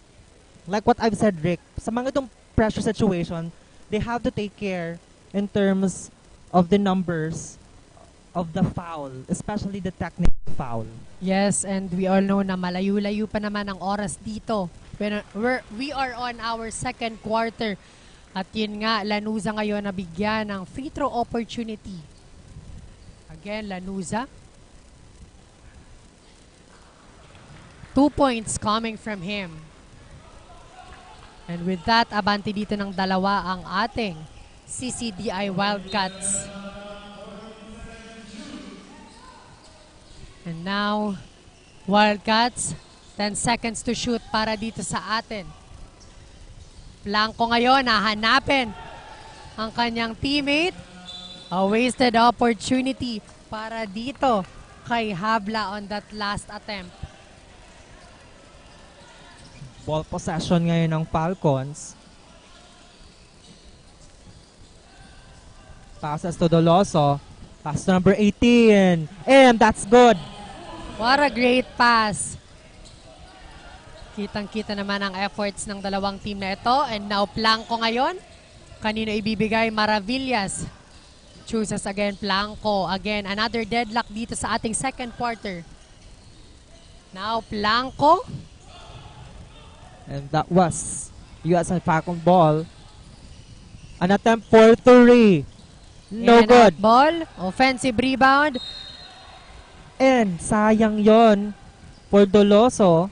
Like what I've said, Rick, sa mga itong pressure situation, they have to take care in terms of the numbers of the foul, especially the technical foul. Yes, and we all know na malayo-layo pa naman ang oras dito. We are on our second quarter. At yun nga, Lanuza ngayon nabigyan ng free throw opportunity. Again, Lanuza. 2 points coming from him. And with that, abante dito ng dalawa ang ating CCDI Wildcats. And now, Wildcats, 10 seconds to shoot para dito sa atin. Blanco ngayon, hahanapin ang kanyang teammate. A wasted opportunity para dito kay Habla on that last attempt. Ball possession ngayon ng Falcons. Passes to Doloso. Pass to number 18. And that's good. What a great pass. Kitang-kita naman ang efforts ng dalawang team na ito. And now, Blanco ngayon. Kanino ibibigay? Maravillas. Chooses again Blanco. Again, another deadlock dito sa ating second quarter. Now, Blanco. And that was USI Falcon ball. An attempt for 3. No And good. out ball. Offensive rebound. And sayang yon for Doloso.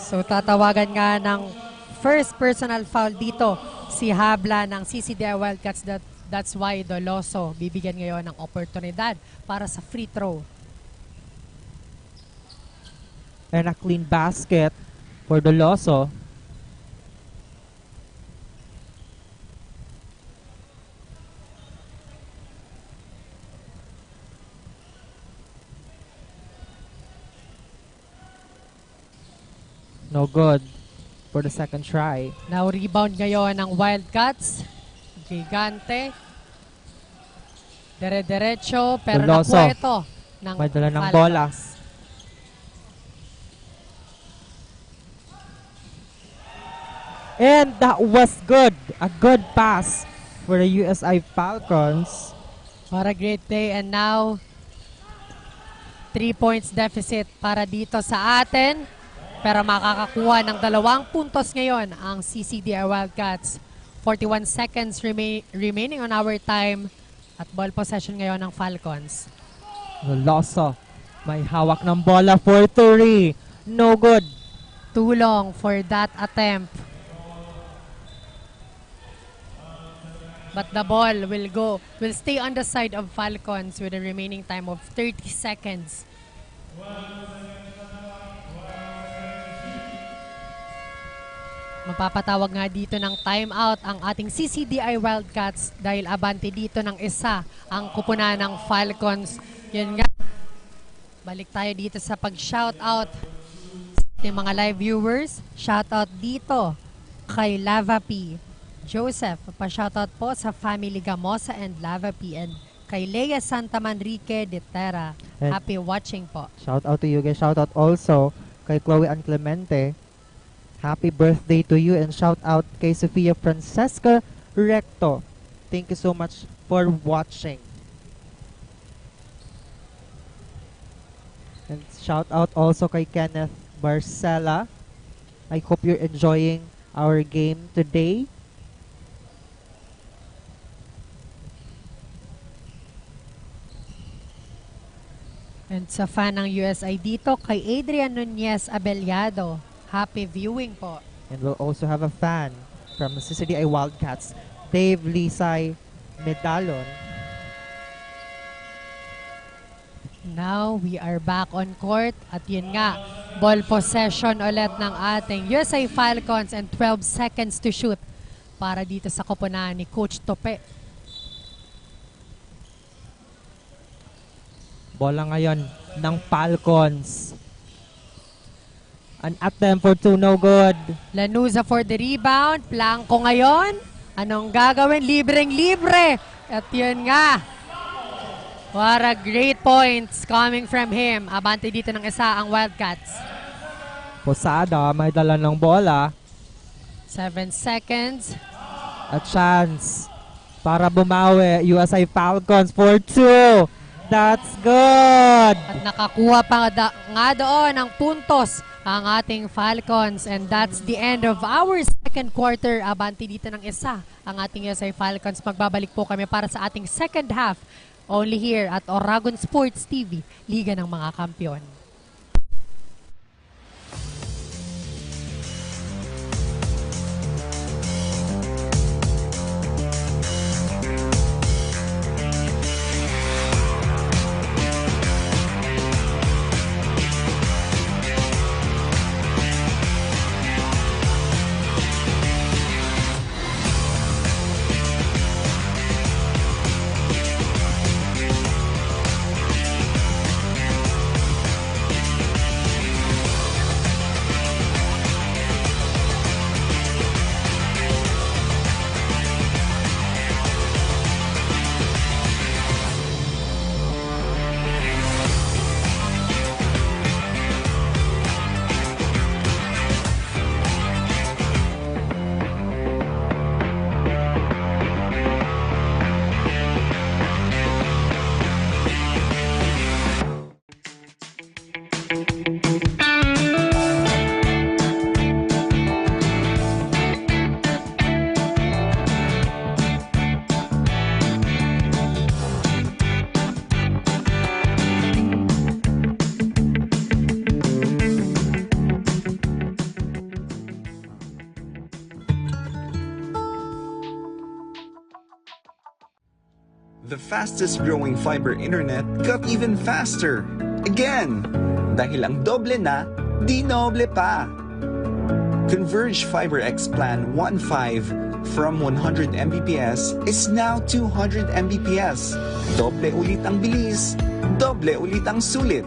So tatawagan nga ng first personal foul dito si Habla ng CCDI Wildcats. That's why Doloso bibigyan ngayon ng oportunidad para sa free throw. And a clean basket for Doloso. No good for the second try. Now rebound ngayon ng Wildcats. Gigante. Dire-diretso pero Doloso. nakuha ito ng May dala ng Falcons. bola. And that was good. A good pass for the USI Falcons. What a great play. And now 3 points deficit para dito sa atin. Pero makakakuha ng 2 puntos ngayon ang CCDI Wildcats. 41 seconds remaining on our time at ball possession ngayon ng Falcons. Doloso. May hawak ng bola for 3. No good. Too long for that attempt. But the ball will stay on the side of Falcons with a remaining time of 30 seconds. Mapapatawag nga dito ng timeout ang ating CCDI Wildcats dahil abante dito ng isa ang kupunan ng Falcons. Yun nga. Balik tayo dito sa pag-shoutout sa mga live viewers. Shoutout dito kay Lava P. Joseph, pa-shoutout po sa family Gamosa and Lava P. And kay Leia Santa Manrique de Terra. And Happy watching po. shout out to you guys. Shout out also kay Chloe Ann Clemente. Happy birthday to you, and shout out kay Sofia Francesca Recto. Thank you so much for watching. And shout out also kay Kenneth Barcela. I hope you're enjoying our game today. And sa fan ng USI dito, kay Adrian Nunez Abellado. Happy viewing po. And we'll also have a fan from the CCDI Wildcats, Dave Lisay Medalon. Now, we are back on court. At yun nga, ball possession ulit ng ating USI Falcons and 12 seconds to shoot para dito sa koponan ni Coach Tope. Bola ngayon ng Falcons. An attempt for 2, no good. Lanuza for the rebound. Blanco ngayon. Anong gagawin? Libreng-libre. At yun nga. What a great points coming from him. Abante dito ng isa ang Wildcats. Posada, may dala ng bola. 7 seconds. A chance para bumawi. USI Falcons for 2. That's good. At nakakuha pa nga doon ng puntos ang ating Falcons. And that's the end of our second quarter. Abante dito ng isa ang ating USI Falcons. Magbabalik po kami para sa ating second half. Only here at Oragon Sports TV, Liga ng mga Kampiyon. fastest growing fiber internet got even faster. Again, dahil ang doble na, di noble pa. Converge Fiber X Plan 1.5 from 100 Mbps is now 200 Mbps. Doble ulit ang bilis, doble ulit ang sulit.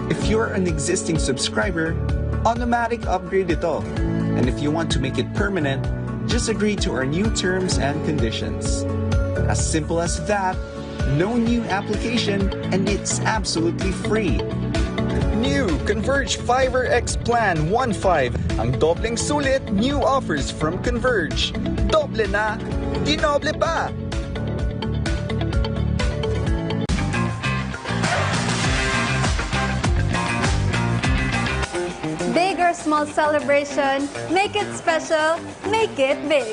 If you're an existing subscriber, automatic upgrade ito. And if you want to make it permanent, just agree to our new terms and conditions. As simple as that, no new application, and it's absolutely free. New Converge Fiber X Plan 1.5. Ang dobleng sulit, new offers from Converge. Doble na, di noble pa! Big or small celebration, make it special, make it big.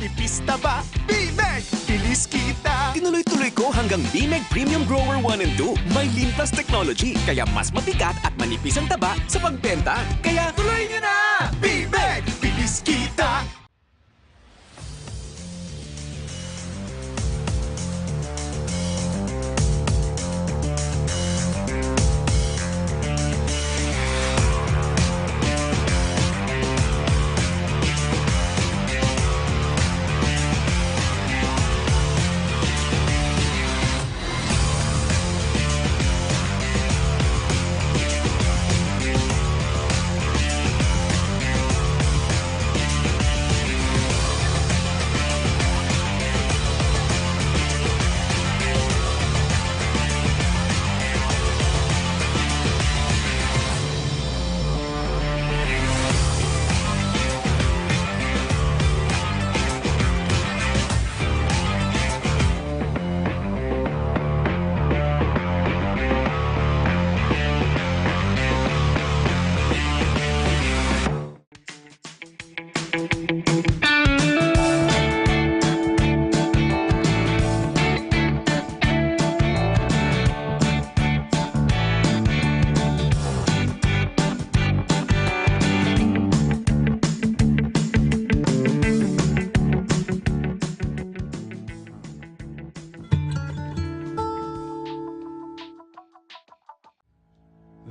Tipis taba, B-Meg! Bilis kita! Tinuloy-tuloy ko hanggang B-Meg Premium Grower 1 and 2. May Lean Plus technology, kaya mas mabigat at manipis ang taba sa pagbenta. Kaya tuloy nyo na! B-Meg! Bilis kita!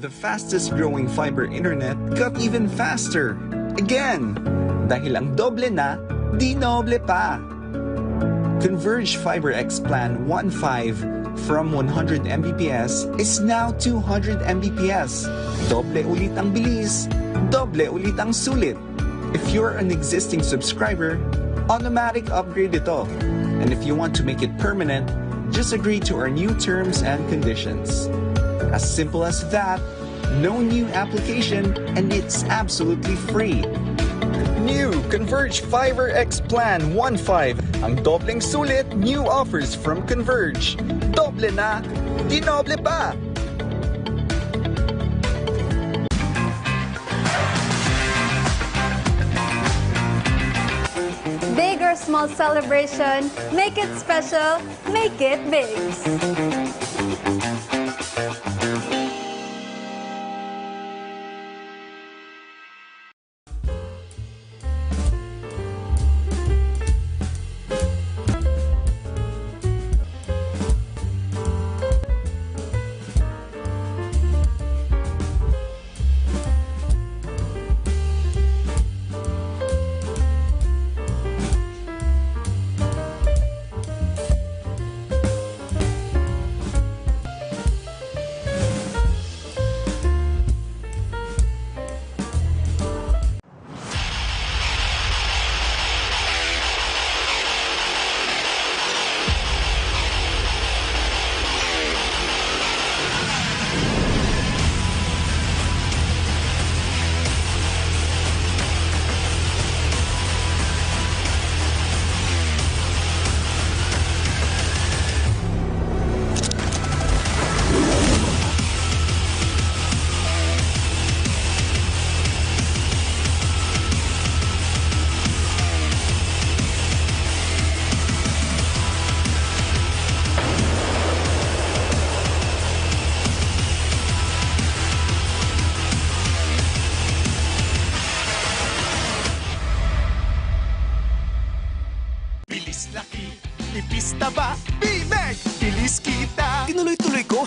The fastest growing fiber internet got even faster. Again, dahil ang doble na, di noble pa. Converge Fiber X Plan 1.5 from 100 Mbps is now 200 Mbps. Doble ulit ang bilis, doble ulit ang sulit. If you're an existing subscriber, automatic upgrade ito. And if you want to make it permanent, just agree to our new terms and conditions. As simple as that, no new application, and it's absolutely free. New Converge Fiber X Plan 1.5. Ang dobleng sulit, new offers from Converge. Doble na, di noble pa! Big or small celebration, make it special, make it big.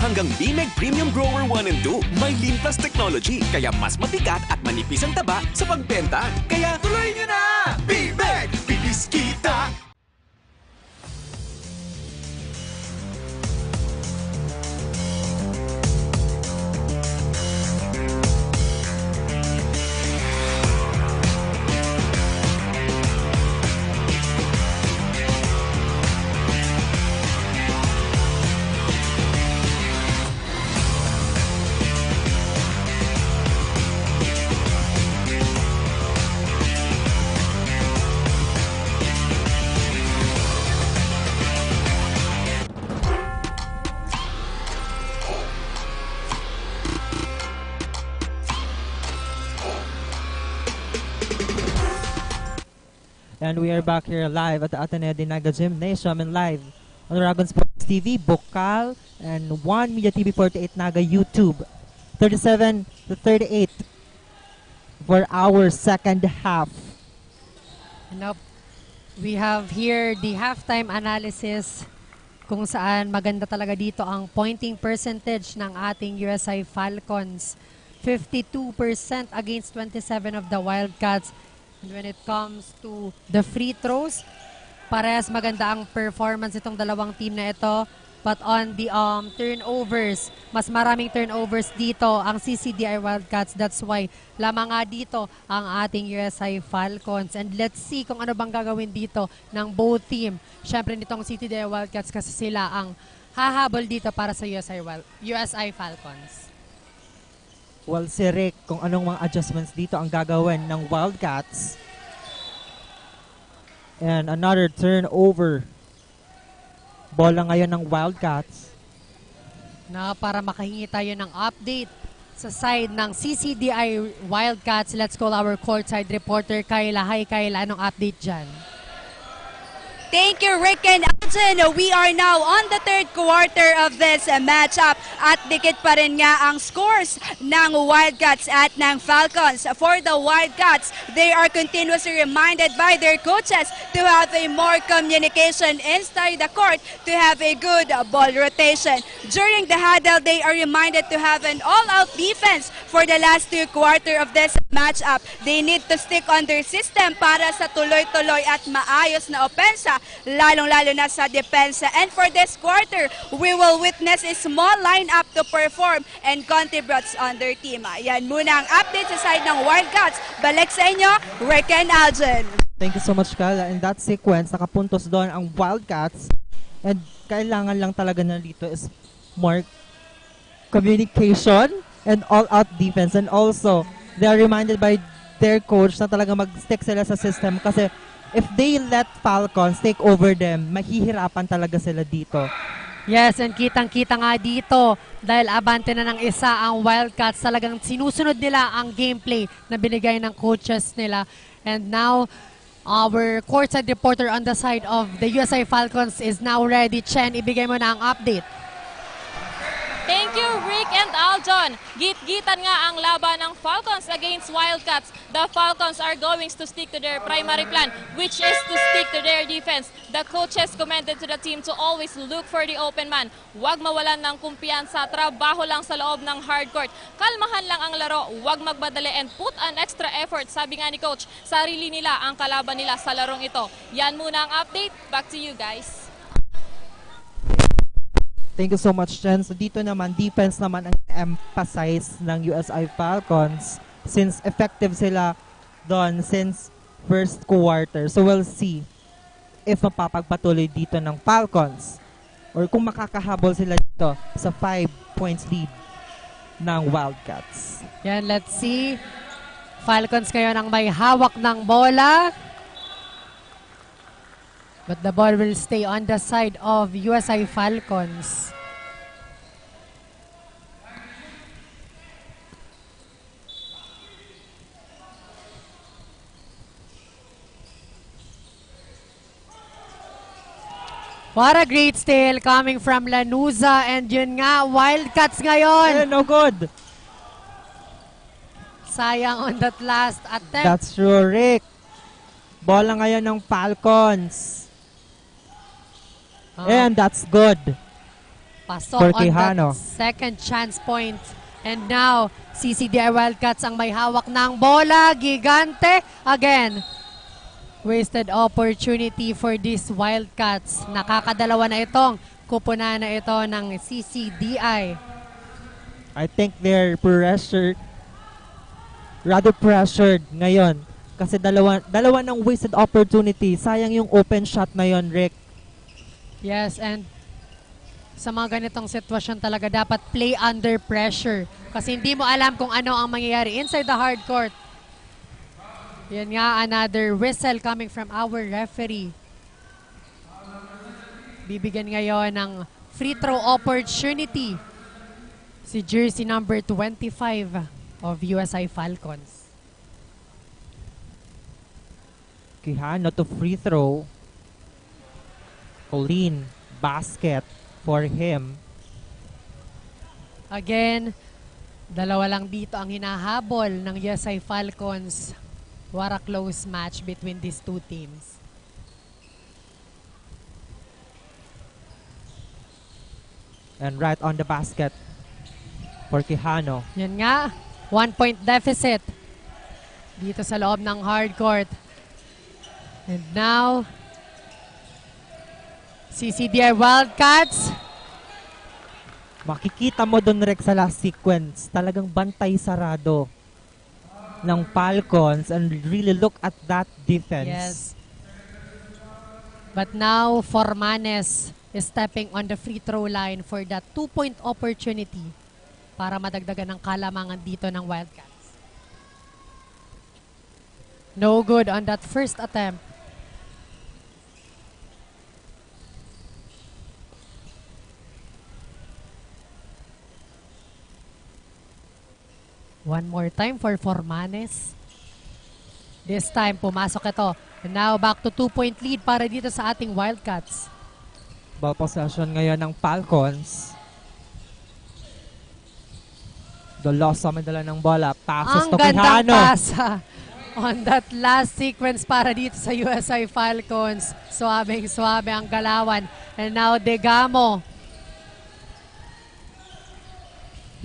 hanggang BMEG Premium Grower 1 and 2. May Lean Plus technology, kaya mas mabigat at manipis ang taba sa pagbenta. Kaya tuloy nyo na! BMEG! Bilis kita! And we are back here live at the Ateneo de Naga Gymnasium and live on Dragon Sports TV, Bukal, and One Media TV 48 Naga YouTube. 37 to 38 for our second half. Nope. We have here the halftime analysis kung saan maganda talaga dito ang pointing percentage ng ating USI Falcons. 52% against 27 of the Wildcats. And when it comes to the free throws, parehas maganda ang performance itong dalawang team na ito. But on the turnovers, mas maraming turnovers dito ang CCDI Wildcats. That's why lamang nga dito ang ating USI Falcons. And let's see kung ano bang gagawin dito ng both team. Siyempre nitong CCDI Wildcats kasi sila ang hahabol dito para sa USI Falcons. Well, si Rick, kung anong mga adjustments dito ang gagawin ng Wildcats. And another turnover. Bola ngayon ng Wildcats. Na para makahingi tayo ng update sa side ng CCDI Wildcats, let's call our courtside reporter Kayla. Hi Kayla, anong update dyan? Thank you, Rick and Alton. We are now on the third quarter of this matchup at dikit pa rin nga ang scores ng Wildcats at ng Falcons. For the Wildcats, they are continuously reminded by their coaches to have a more communication inside the court to have a good ball rotation. During the huddle, they are reminded to have an all-out defense for the last two quarters of this matchup. They need to stick on their system para sa tuloy-tuloy at maayos na opensa, lalong-lalo na sa depensa. And for this quarter, we will witness a small lineup to perform and contributes on their team. Yan muna ang update sa side ng Wildcats. Balik sa inyo, Rick and Aljon. Thank you so much, Kayla. In that sequence, nakapuntos doon ang Wildcats. And kailangan lang talaga na dito is more communication and all-out defense. And also, they are reminded by their coach na talaga mag-stick sila sa system kasi if they let Falcons take over them, mahihirapan talaga sila dito. Yes, and kitang-kita nga dito dahil abante na ng isa ang Wildcats. Talagang sinusunod nila ang gameplay na binigay ng coaches nila. And now, our courtside reporter on the side of the USI Falcons is now ready. Chen, ibigay mo na ang update. Thank you, Rick and Aljon. Git-gitan nga ang laban ng Falcons against Wildcats. The Falcons are going to stick to their primary plan, which is to stick to their defense. The coaches commended to the team to always look for the open man. Huwag mawalan ng kumpiyansa, trabaho lang sa loob ng hardcourt. Kalmahan lang ang laro, huwag magbadali and put an extra effort. Sabi nga ni Coach, sarili nila ang kalaban nila sa larong ito. Yan muna ang update. Back to you guys. Thank you so much, Jen. So dito naman, defense naman ang emphasize ng USI Falcons since effective sila doon since first quarter. So we'll see if mapapagpatuloy dito ng Falcons or kung makakahabol sila dito sa 5 points lead ng Wildcats. Yan, let's see. Falcons ngayon ang may hawak ng bola. But the ball will stay on the side of USI Falcons. What a great steal coming from Lanuza. And yun nga, Wildcats ngayon. No good. Sayang on that last attempt. That's true, Rick. Bola ngayon ng Falcons. And that's good. Pasok on Quijano. that second chance point. And now, CCDI Wildcats ang may hawak ng bola. Gigante again. Wasted opportunity for these Wildcats. Nakakadalawa na itong kupunan na ito ng CCDI. I think they're rather pressured ngayon. Kasi dalawa ng wasted opportunity. Sayang yung open shot na yon, Rick. Yes, and sa mga ganitong sitwasyon talaga dapat play under pressure. Kasi hindi mo alam kung ano ang mangyayari inside the hard court. Yan nga, another whistle coming from our referee. Bibigyan ngayon ng free throw opportunity si jersey number 25 of USI Falcons. Quijano to free throw. Clean basket for him. Again, dalawa lang dito ang hinahabol ng USI Falcons. What a close match between these two teams. And right on the basket for Quijano. Yan nga, 1-point deficit dito sa loob ng hard court. And now, CCDI Wildcats. Makikita mo doon, Rex, sa last sequence, talagang bantay sarado ng Falcons, and really look at that defense. Yes. But now, Formanes is stepping on the free throw line for that 2-point opportunity para madagdagan ng kalamangan dito ng Wildcats. No good on that first attempt. One more time for Formanes. This time, pumasok ito. And now, back to 2-point lead para dito sa ating Wildcats. Ball possession ngayon ng Falcons. Doloso may dala ng bola. Passes to Ang gandang Quijano. pasa on that last sequence para dito sa USI Falcons. Swabeng-swabe ang galawan. And now, Degamo.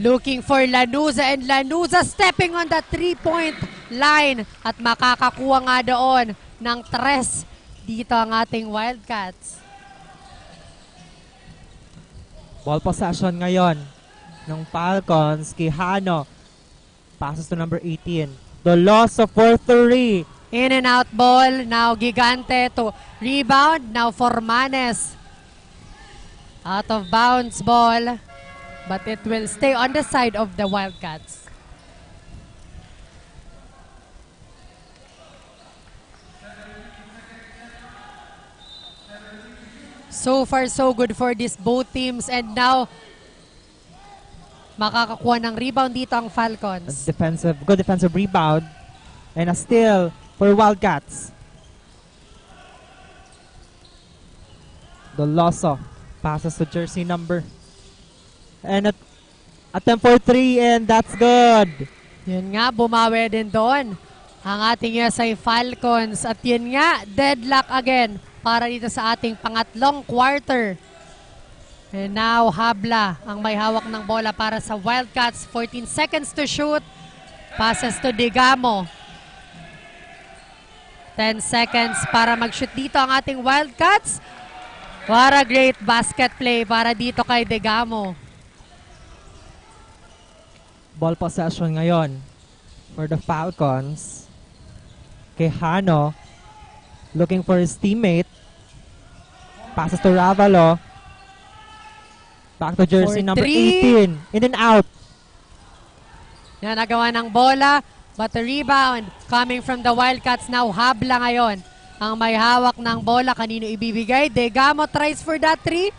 Looking for Lanuza, and Lanuza stepping on the 3-point line at makakakuha nga doon ng 3 dito ang ating Wildcats. Ball possession ngayon ng Falcons. Quijano. Passes to number 18. Doloso for 3. In and out ball. Now Gigante to rebound. Now Formanes. Out of bounds ball. But it will stay on the side of the Wildcats. So far, so good for these both teams. And now, makakakuha ng rebound dito ang Falcons. Good defensive rebound. And a steal for Wildcats. Doloso passes to jersey number. And attempt for 3, and that's good. Yun nga, bumawi din doon ang ating USI Falcons. At yun nga, deadlock again para dito sa ating pangatlong quarter. And now, Habla ang may hawak ng bola para sa Wildcats. 14 seconds to shoot. Passes to Degamo. 10 seconds para mag-shoot dito ang ating Wildcats. What a great basket play para dito kay Degamo. Ball possession ngayon for the Falcons. Quijano looking for his teammate. Passes to Ravalo. Back to jersey number 18. In and out. Yan, nagawa ng bola. But the rebound coming from the Wildcats now. Habla ngayon ang may hawak ng bola. Kanino ibibigay? Degamo tries for that 3.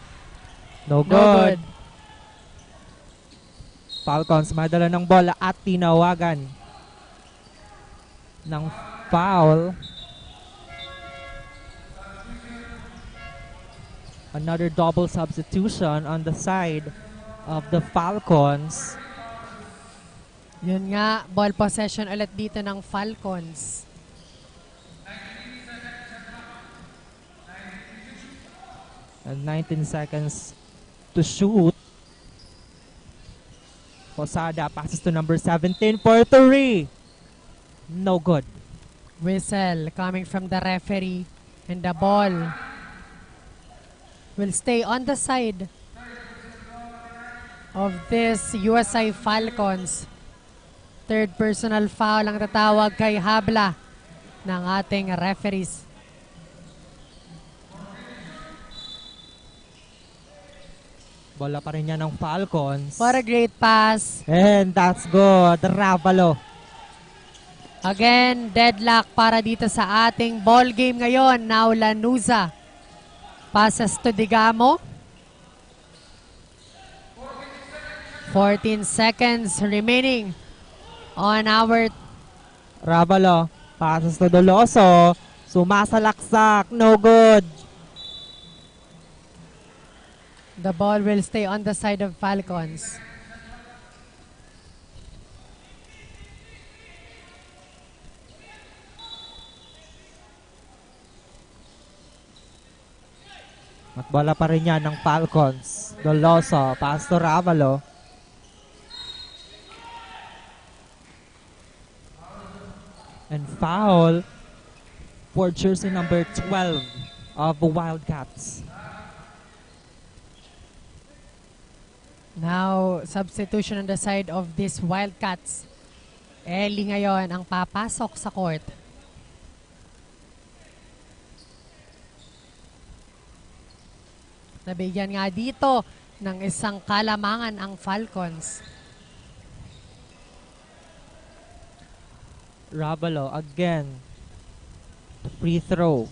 No good. Falcons madala ng bola at tinawagan ng foul. Another double substitution on the side of the Falcons. Yun nga, ball possession ulit dito ng Falcons. And 19 seconds to shoot. Posada passes to number 17 for 3. No good. Whistle coming from the referee. And the ball will stay on the side of this USI Falcons. Third personal foul ang tatawag kay Habla ng ating referees. Bola pa rin yan ng Falcons. What a great pass. And that's good. Ravalo. Again, deadlock para dito sa ating ball game ngayon. Now Lanuza passes to Digamo. 14 seconds remaining on our Ravalo. Passes to Doloso. Sumasalaksak. No good. The ball will stay on the side of Falcons. At bola pa rin yan ng Falcons. Doloso, pass to Ravalo. And foul for jersey number 12 of the Wildcats. Now, substitution on the side of these Wildcats. Eli ngayon ang papasok sa court. Nabigyan nga dito ng isang kalamangan ang Falcons. Ravalo again. Free throw.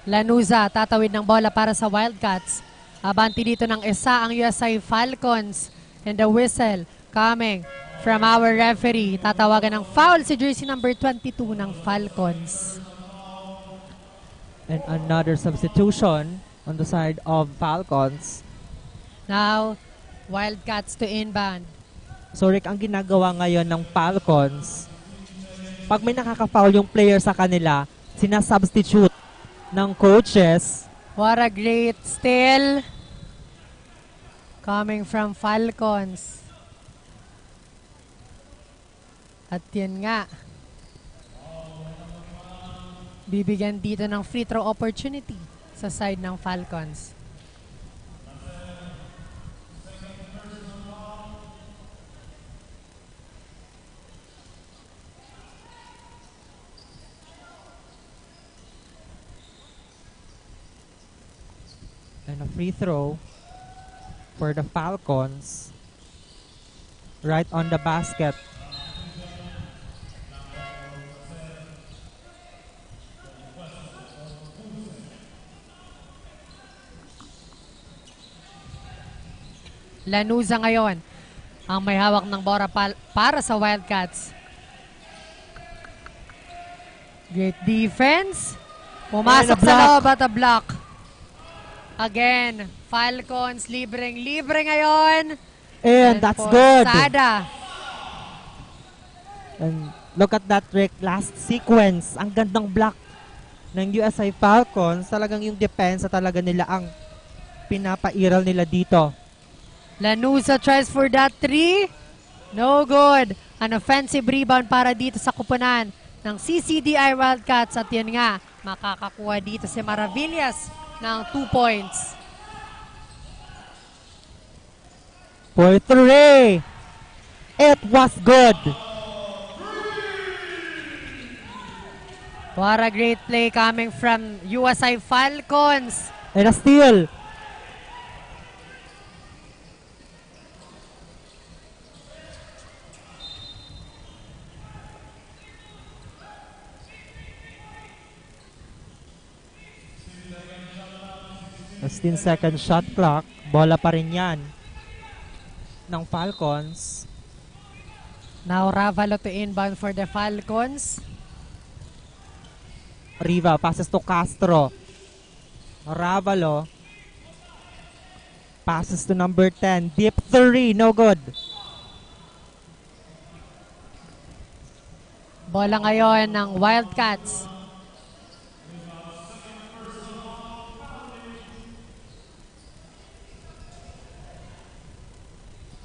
Lanuza, tatawid ng bola para sa Wildcats. Abanti dito ng isa ang USI Falcons. And the whistle coming from our referee. Tatawagan ng foul si jersey number 22 ng Falcons. And another substitution on the side of Falcons. Now, Wildcats to inbound. So Rick, ang ginagawa ngayon ng Falcons, pag may nakaka-foul yung player sa kanila, sinasubstitute ng coaches. What a great steal coming from Falcons. At yan nga, bibigyan dito ng free throw opportunity sa side ng Falcons. And a free throw for the Falcons right on the basket. Lanuza ngayon ang may hawak ng bola para sa Wildcats. Great defense. Pumasok sa loob at a block. Again, Falcons libreng-libre ngayon. And that's good. Sada. And look at that, Rick. Last sequence. Ang gandang block ng USI Falcons. Talagang yung depensa talaga nila ang pinapairal nila dito. Lanuza tries for that three. No good. An offensive rebound para dito sa kupunan ng CCDI Wildcats. At yan nga, makakakuha dito si Maravillas ng 2 points. For 3. It was good. What a great play coming from USI Falcons. And a steal. A 16-second shot clock. Bola pa rin yan ng Falcons. Now Ravalo to inbound for the Falcons. Riva passes to Castro. Ravalo passes to number 10. Deep 3. No good. Bola ngayon ng Wildcats.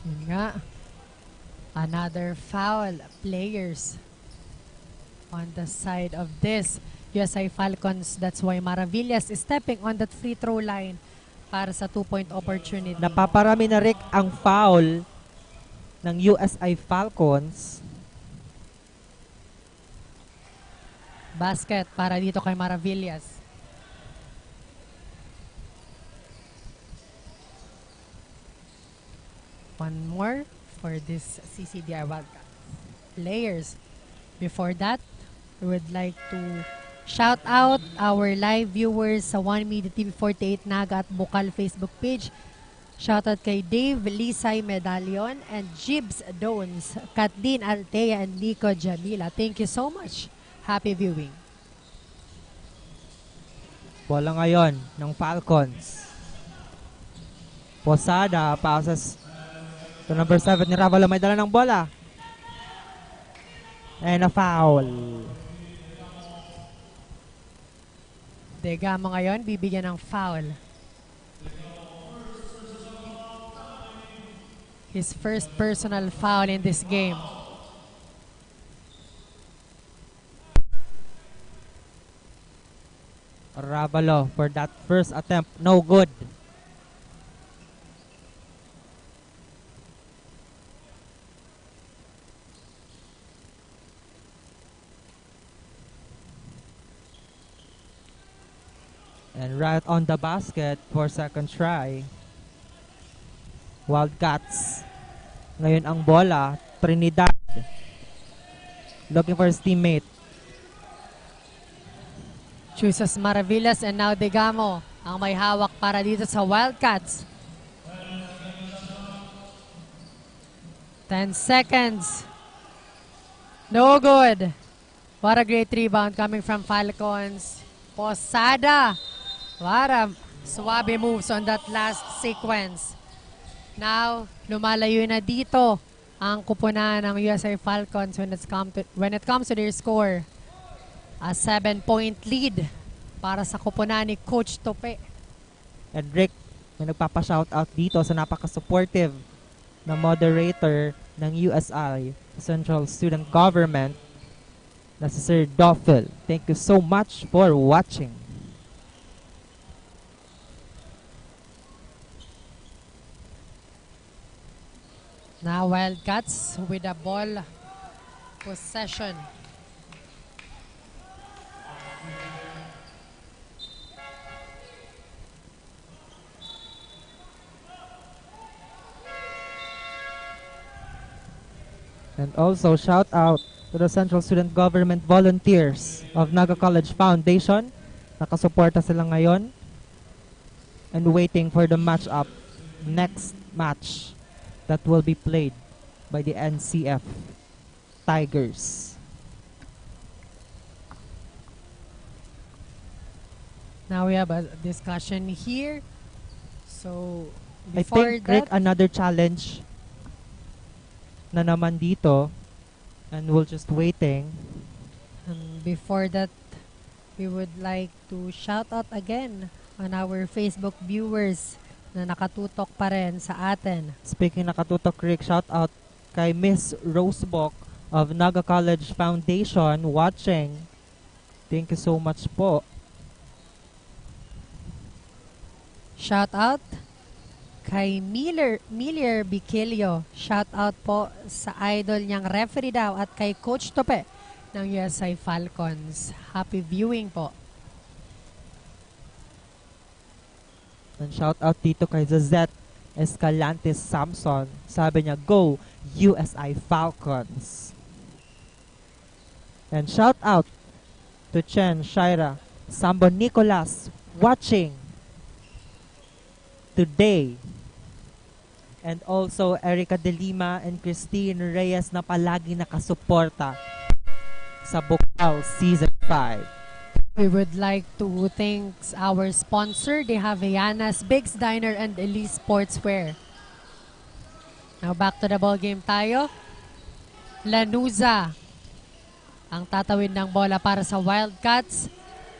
Yun nga. Another foul. Players on the side of this USI Falcons. That's why Maravillas is stepping on that free throw line para sa 2-point opportunity. Napaparami na Rick ang foul ng USI Falcons. Basket para dito kay Maravillas. One more for this CCDI Wildcat players. Before that, we would like to shout out our live viewers sa One Media TV 48 Naga at Bukal Facebook page. Shout out kay Dave Lisay Medallion and Jibs Dones, Kathleen Altea and Nico Jamila. Thank you so much. Happy viewing. Bola ngayon ng Falcons. Posada passes to number 7 ni Ravalo. May dala ng bola. And a foul. Degamo ngayon, bibigyan ng foul. His first personal foul in this game. Ravalo for that first attempt. No good. And right on the basket for second try. Wildcats. Ngayon ang bola. Trinidad. Looking for his teammate. Chooses Maravillas and now Degamo ang may hawak para dito sa Wildcats. 10 seconds. No good. What a great rebound coming from Falcons. Posada. What a suabe moves on that last sequence. Now, lumalayo na dito ang kupunan ng USI Falcons when it comes to their score. A 7-point lead para sa kupunan ni Coach Tope. And Rick, may nagpapa-shoutout dito sa napaka-supportive na moderator ng USI, Central Student Government, na si Sir Doffel. Thank you so much for watching. Now Wildcats with a ball possession. And also shout out to the Central Student Government volunteers of Naga College Foundation. Nakasuporta sila ngayon and waiting for the matchup, next match that will be played by the NCF Tigers. Now we have a discussion here. So I before think, Rick, that, another challenge na naman dito, and we're just waiting. before that, we would like to shout out again on our Facebook viewers na nakatutok pa rin sa atin. Speaking nakatutok, Rick, shout out kay Miss Rosebok of Naga College Foundation watching. Thank you so much po. Shout out kay Miller Biquilio. Shout out po sa idol niyang referee daw at kay Coach Tope ng USI Falcons. Happy viewing po. And shout out dito kay Zazette Escalante Samson. Sabi niya, go USI Falcons. And shout out to Chen Shaira Sambo Nicolas watching today. And also Erica De Lima and Christine Reyes na palagi nakasuporta sa Bukal Season 5. We would like to thank our sponsor. They have Viana's Biggs Diner and Elise Sportswear. Now back to the ball game tayo. Lanuza ang tatawid ng bola para sa Wildcats.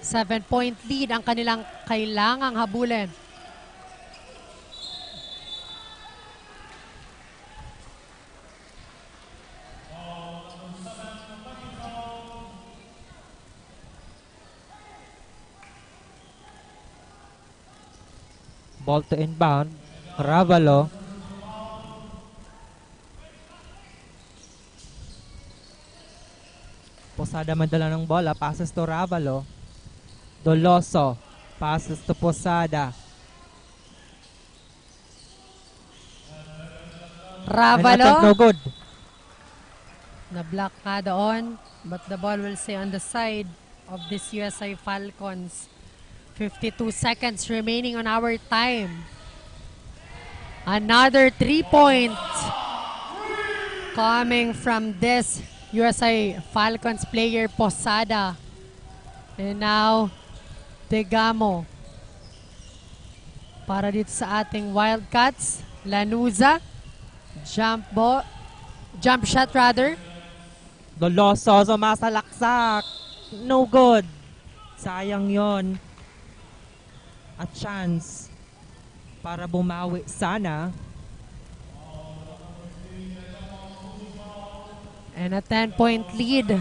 7-point lead ang kanilang kailangang habulin. Ball to inbound. Ravalo. Posada madala ng bola. Passes to Ravalo. Doloso. Passes to Posada. Ravalo. An attempt no good. Na-block ka doon, but the ball will stay on the side of this USA Falcons. 52 seconds remaining on our time. Another 3-point coming from this USA Falcons player, Posada. And now, Degamo. Para dito sa ating Wildcats, Lanuza. Jump shot rather. Doloso sumasalaksak. No good. Sayang yon. A chance para bumawi sana. And a 10-point lead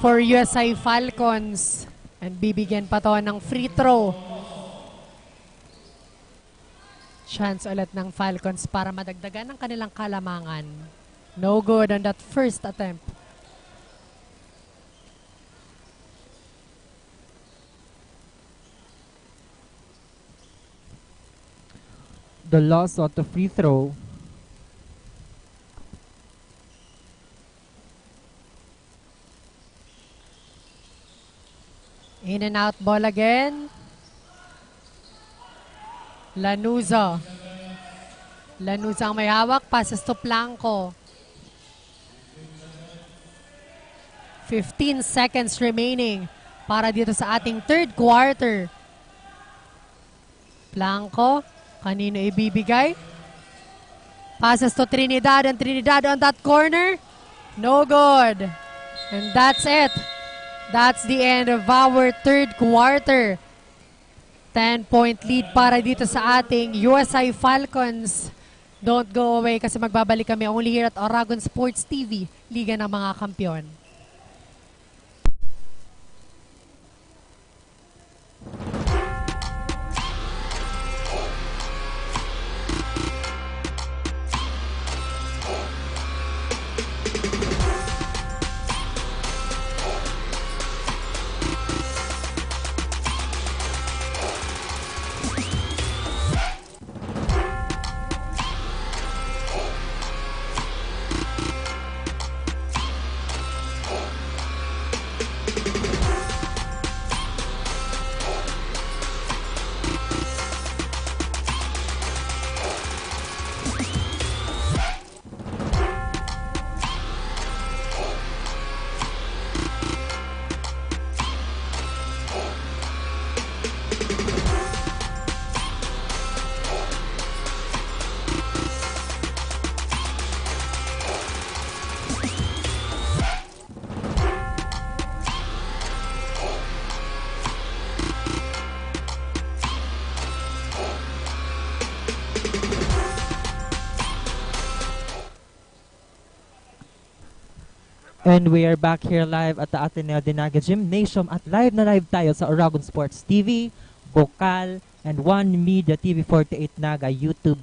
for USA Falcons. And bibigyan pa to ng free throw. Chance ulit ng Falcons para madagdagan ng kanilang kalamangan. No good on that first attempt. Doloso to free throw. In and out ball again. Lanuza. Lanuza ang may hawak. Passes to Blanco. 15 seconds remaining para dito sa ating third quarter. Blanco. Kanino ibibigay? Passes to Trinidad, and Trinidad on that corner. No good. And that's it. That's the end of our third quarter. 10-point lead para dito sa ating USA Falcons. Don't go away kasi magbabalik kami only here at Oragon Sports TV, Liga ng mga Kampiyon. And we are back here live at the Ateneo Dinaga Gymnasium at live na live tayo sa Oragon Sports TV, Bukal, and One Media TV 48 Naga YouTube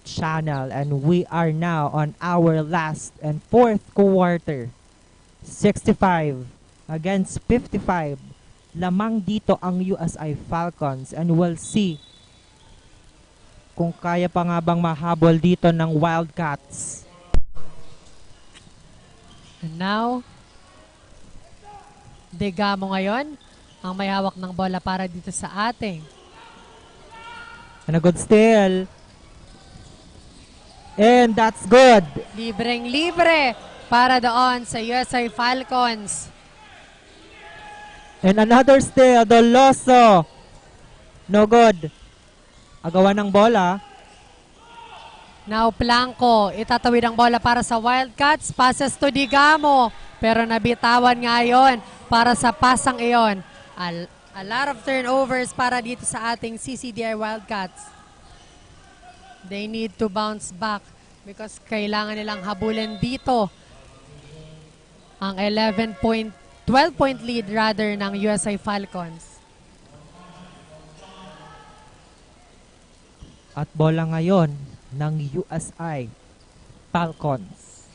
channel. And we are now on our last and fourth quarter. 65 against 55. Lamang dito ang USI Falcons, and we'll see kung kaya pa nga bang mahabol dito ng Wildcats. And now, Degamo ngayon ang may hawak ng bola para dito sa ating. And a good steal. And that's good. Libreng-libre para doon sa USA Falcons. And another steal, Doloso. No good. Agawan ng bola. Now Blanco, itatawid ang bola para sa Wildcats. Passes to Degamo. Pero nabitawan nga yon para sa pasang iyon. A lot of turnovers para dito sa ating CCDI Wildcats. They need to bounce back because kailangan nilang habulin dito ang 12-point lead rather ng USA Falcons. At bola ngayon ng USI Falcons.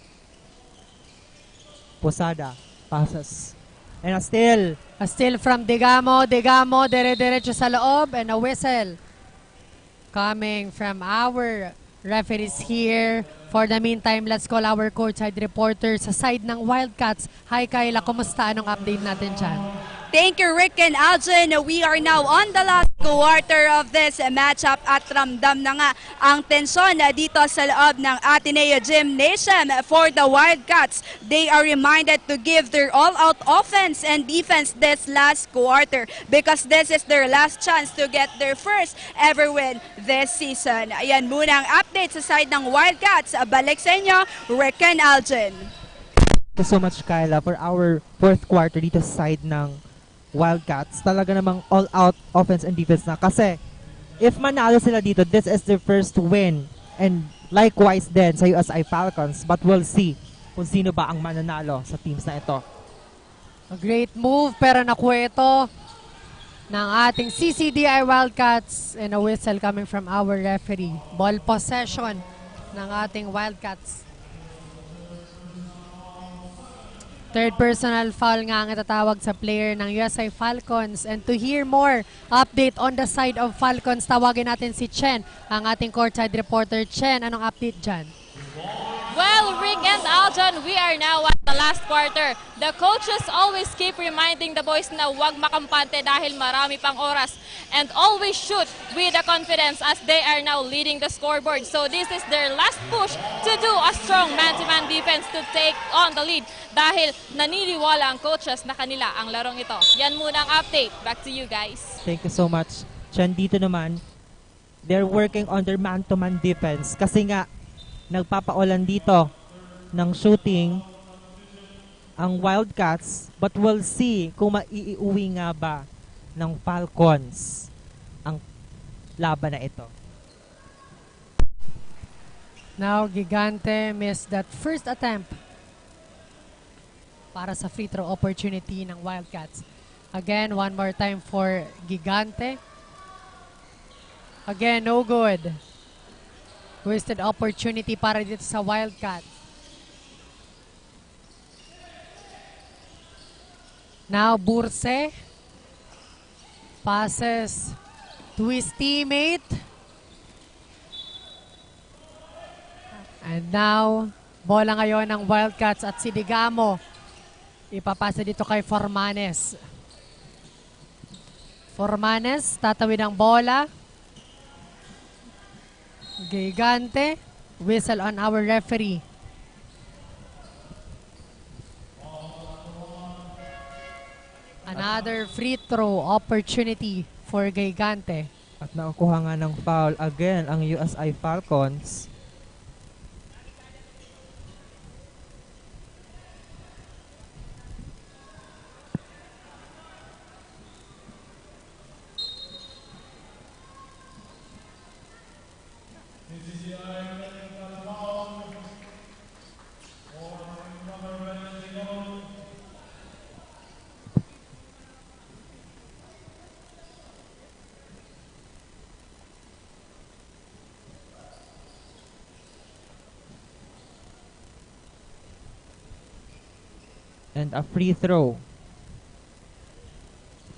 Posada passes. And a steal from Digamo. Digamo, dire-diretso sa loob. And a whistle coming from our referees here. For the meantime, let's call our courtside reporter sa side ng Wildcats. Hi Kyla, kumusta? Anong update natin dyan? Thank you, Rick and Aljon. We are now on the last quarter of this matchup at ramdam na nga ang tensyon dito sa loob ng Ateneo Gymnasium for the Wildcats. They are reminded to give their all-out offense and defense this last quarter because this is their last chance to get their first ever win this season. Ayan muna ang update sa side ng Wildcats. Balik sa inyo, Rick and Aljon. Thank you so much, Kyla, for our fourth quarter dito sa side ng Wildcats. Talaga namang all-out offense and defense na. Kasi, if manalo sila dito, this is their first win. And likewise din sa USI Falcons. But we'll see kung sino ba ang mananalo sa teams na ito. A great move, pero nakuha ito ng ating CCDI Wildcats and a whistle coming from our referee. Ball possession ng ating Wildcats. Third personal foul nga ang itatawag sa player ng USI Falcons. And to hear more update on the side of Falcons, tawagin natin si Chen, ang ating courtside reporter. Chen, anong update dyan? Well, Rick and Aljon, we are now at the last quarter. The coaches always keep reminding the boys na huwag makampante dahil marami pang oras. And always shoot with the confidence as they are now leading the scoreboard. So this is their last push to do a strong man-to-man defense to take on the lead. Dahil naniniwala ang coaches na kanila ang larong ito. Yan muna ang update. Back to you guys. Thank you so much. Chen, dito naman, they're working on their man-to-man defense. Kasi nga, nagpapaulan dito ng shooting ang Wildcats, but we'll see kung maiiuwi nga ba ng Falcons ang laban na ito. Now, Gigante missed that first attempt para sa free throw opportunity ng Wildcats. Again, one more time for Gigante. Again, no good. Wasted opportunity para dito sa Wildcats. Now, Burse passes to his teammate. And now, bola ngayon ng Wildcats at si Digamo. Ipapasa dito kay Formanes. Formanes, tatawid ang bola. Gigante, whistle on our referee. Another free throw opportunity for Gigante. At nakakuha nga ng foul again ang USI Falcons. And a free throw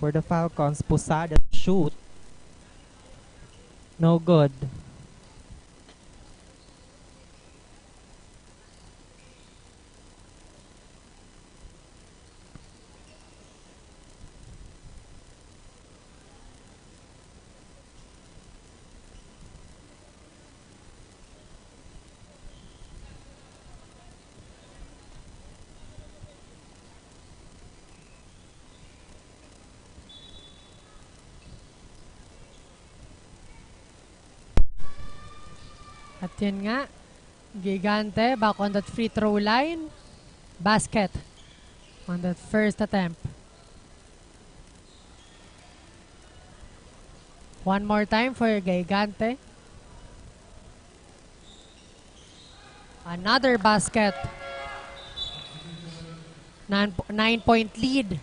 for the Falcons. Posada shoot. No good. At yun nga, Gigante back on that free throw line. Basket on that first attempt. One more time for Gigante. Another basket. 9-point lead.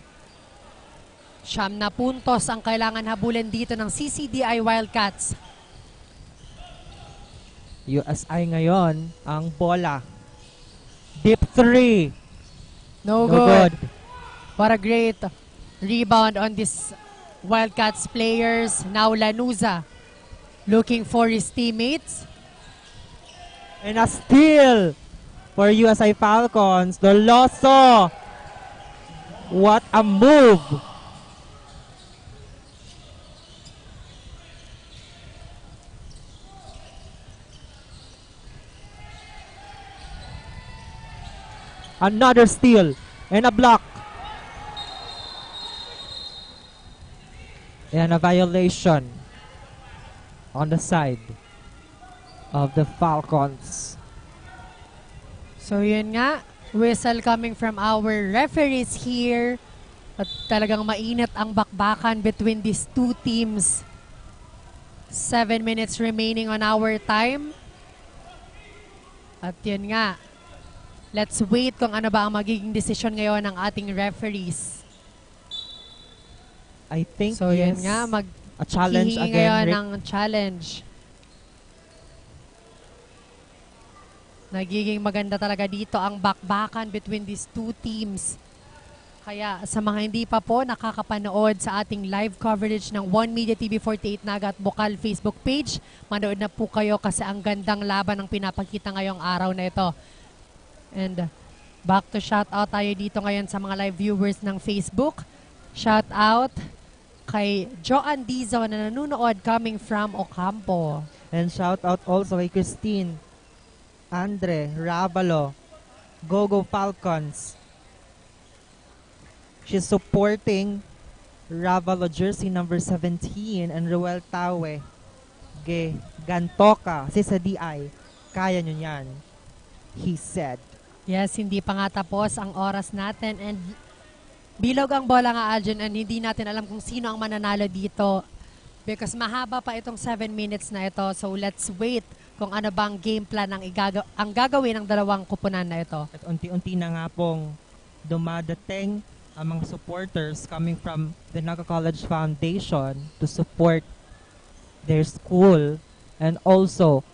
9 na puntos ang kailangan habulin dito ng CCDI Wildcats. USI ngayon ang bola. Deep 3. No good. What a great rebound on this Wildcats players. Now Lanuza looking for his teammates. And a steal for USI Falcons. Doloso. What a move. Another steal and a block. And a violation on the side of the Falcons. So yun nga, whistle coming from our referees here. At talagang mainit ang bakbakan between these two teams. 7 minutes remaining on our time. At yun nga, let's wait kung ano ba ang magiging desisyon ngayon ng ating referees. I think So yun yes, nga, a challenge hihingi again, ngayon Rick. ng challenge. Nagiging maganda talaga dito ang bakbakan between these two teams. Kaya sa mga hindi pa po nakakapanood sa ating live coverage ng One Media TV 48 Naga at Bukal Facebook page, manood na po kayo kasi ang gandang laban ang pinapakita ngayong araw na ito. And back to shout out tayo dito ngayon sa mga live viewers ng Facebook. Shout out kay Joan Dizo na nanonood coming from Ocampo. And shout out also kay Christine, Andre, Ravalo, Gogo Falcons. She's supporting Ravalo jersey number 17 and Ruel Tawe. Gantoka, si sa DI. Kaya nyo yan. He said. Yes, hindi pa nga tapos ang oras natin and bilog ang bola nga, Aljon, and hindi natin alam kung sino ang mananalo dito because mahaba pa itong 7 minutes na ito. So let's wait kung ano bang game plan ang gagawin ng dalawang kupunan na ito. At unti-unti na nga pong dumadating ang mga supporters coming from the Naga College Foundation to support their school. And also,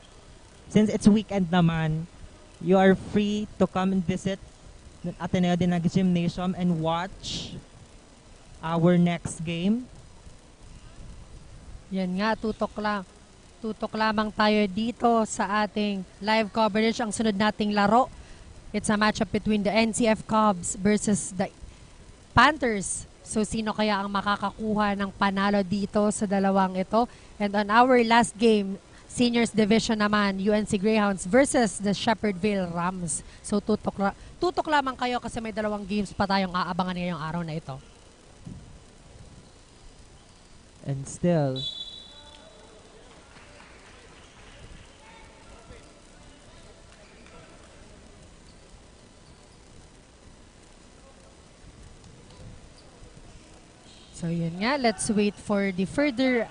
since it's weekend naman, you are free to come and visit the Ateneo de Naga Gymnasium and watch our next game. Yan nga, tutok lamang tayo dito sa ating live coverage. Ang sunod nating laro, it's a matchup between the NCF Cubs versus the Panthers. So sino kaya ang makakakuha ng panalo dito sa dalawang ito? And on our last game, Seniors Division naman, UNC Greyhounds versus the Shepherdville Rams. So tutok lamang kayo kasi may dalawang games pa tayong aabangan ngayong araw na ito. And still, so yun nga, let's wait for the further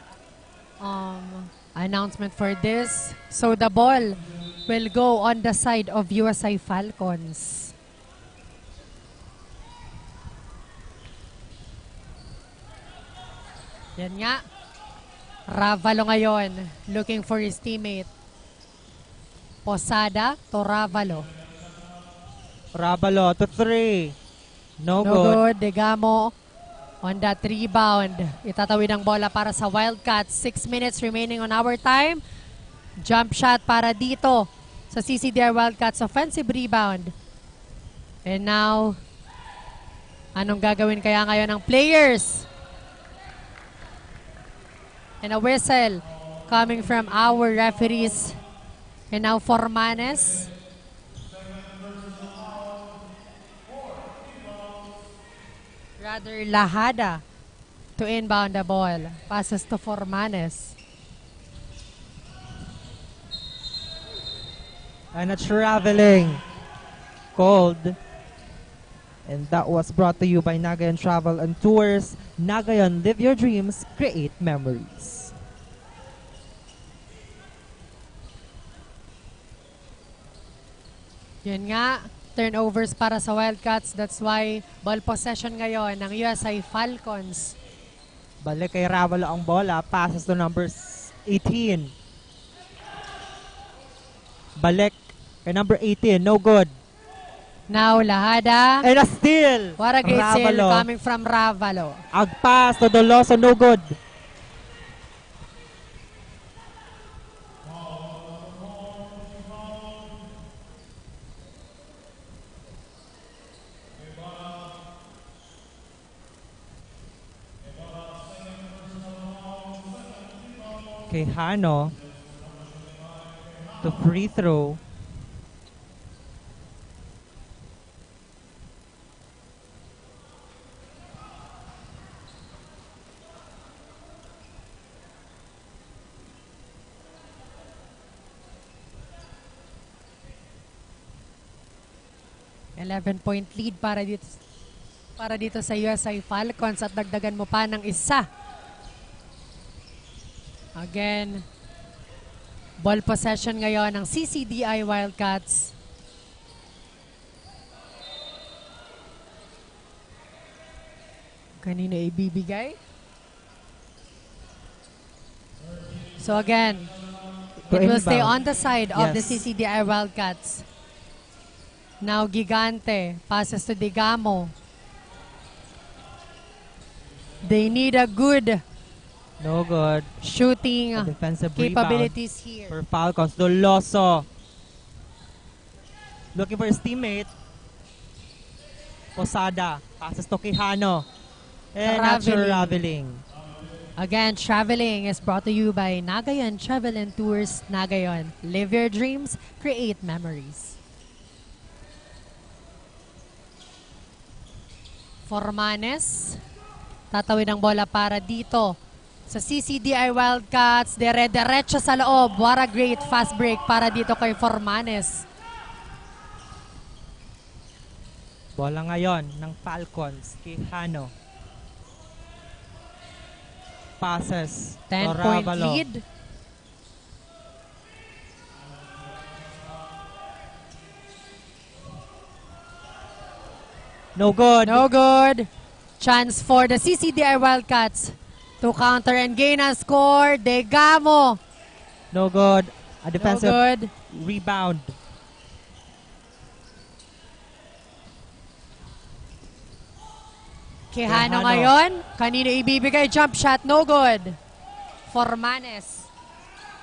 announcement for this. So the ball will go on the side of USI Falcons. Yan nga. Ravalo ngayon, looking for his teammate. Posada to Ravalo. Ravalo to 3. No No good. good. Degamo on that rebound. Itatawid ang bola para sa Wildcats. 6 minutes remaining on our time. Jump shot para dito sa CCDR Wildcats. Offensive rebound. And now, anong gagawin kaya ngayon ng players? And a whistle coming from our referees. And now Formanes. Rather Lahada to inbound the ball. Passes to Formanes. And a traveling called. And that was brought to you by Nagayan Travel and Tours. Nagayan, live your dreams, create memories. Yun nga, turnovers para sa Wildcats. That's why ball possession ngayon ng USI Falcons. Balik kay Ravalo ang bola. Passes to number 18. Balik kay number 18. No good. Now, Lahada. And a steal. What a great sale Ravalo. coming from Ravalo. Agpas to Doloso. No good. Kay Hano to free throw. .11 lead para dito sa USA Falcons at dagdagan mo pa ng isa. Again, ball possession ngayon ng CCDI Wildcats. Kanino ibibigay? So again, it will stay on the side of the Yes. CCDI Wildcats. Now Gigante passes to Digamo. They need a good No good. shooting A defensive rebound capabilities here. for Falcons. Doloso. Looking for his teammate. Posada. Passes to Quijano. And natural raveling. Again, traveling is brought to you by Nagayon Travel and Tours Nagayon. Live your dreams, create memories. Formanes. Tatawid ang bola para dito sa CCDI Wildcats. Dire-diretso sa loob. What a great fast break para dito kay Formanes. Bola ngayon ng Falcons. Quijano. Passes. 10-point Ravalo. lead. No good. No good. Chance for the CCDI Wildcats to counter and gain a score. Degamo. No good. A No defensive good. rebound. Quijano Quijano. ngayon. Kanino ibibigay? Jump shot. No good. Formanes.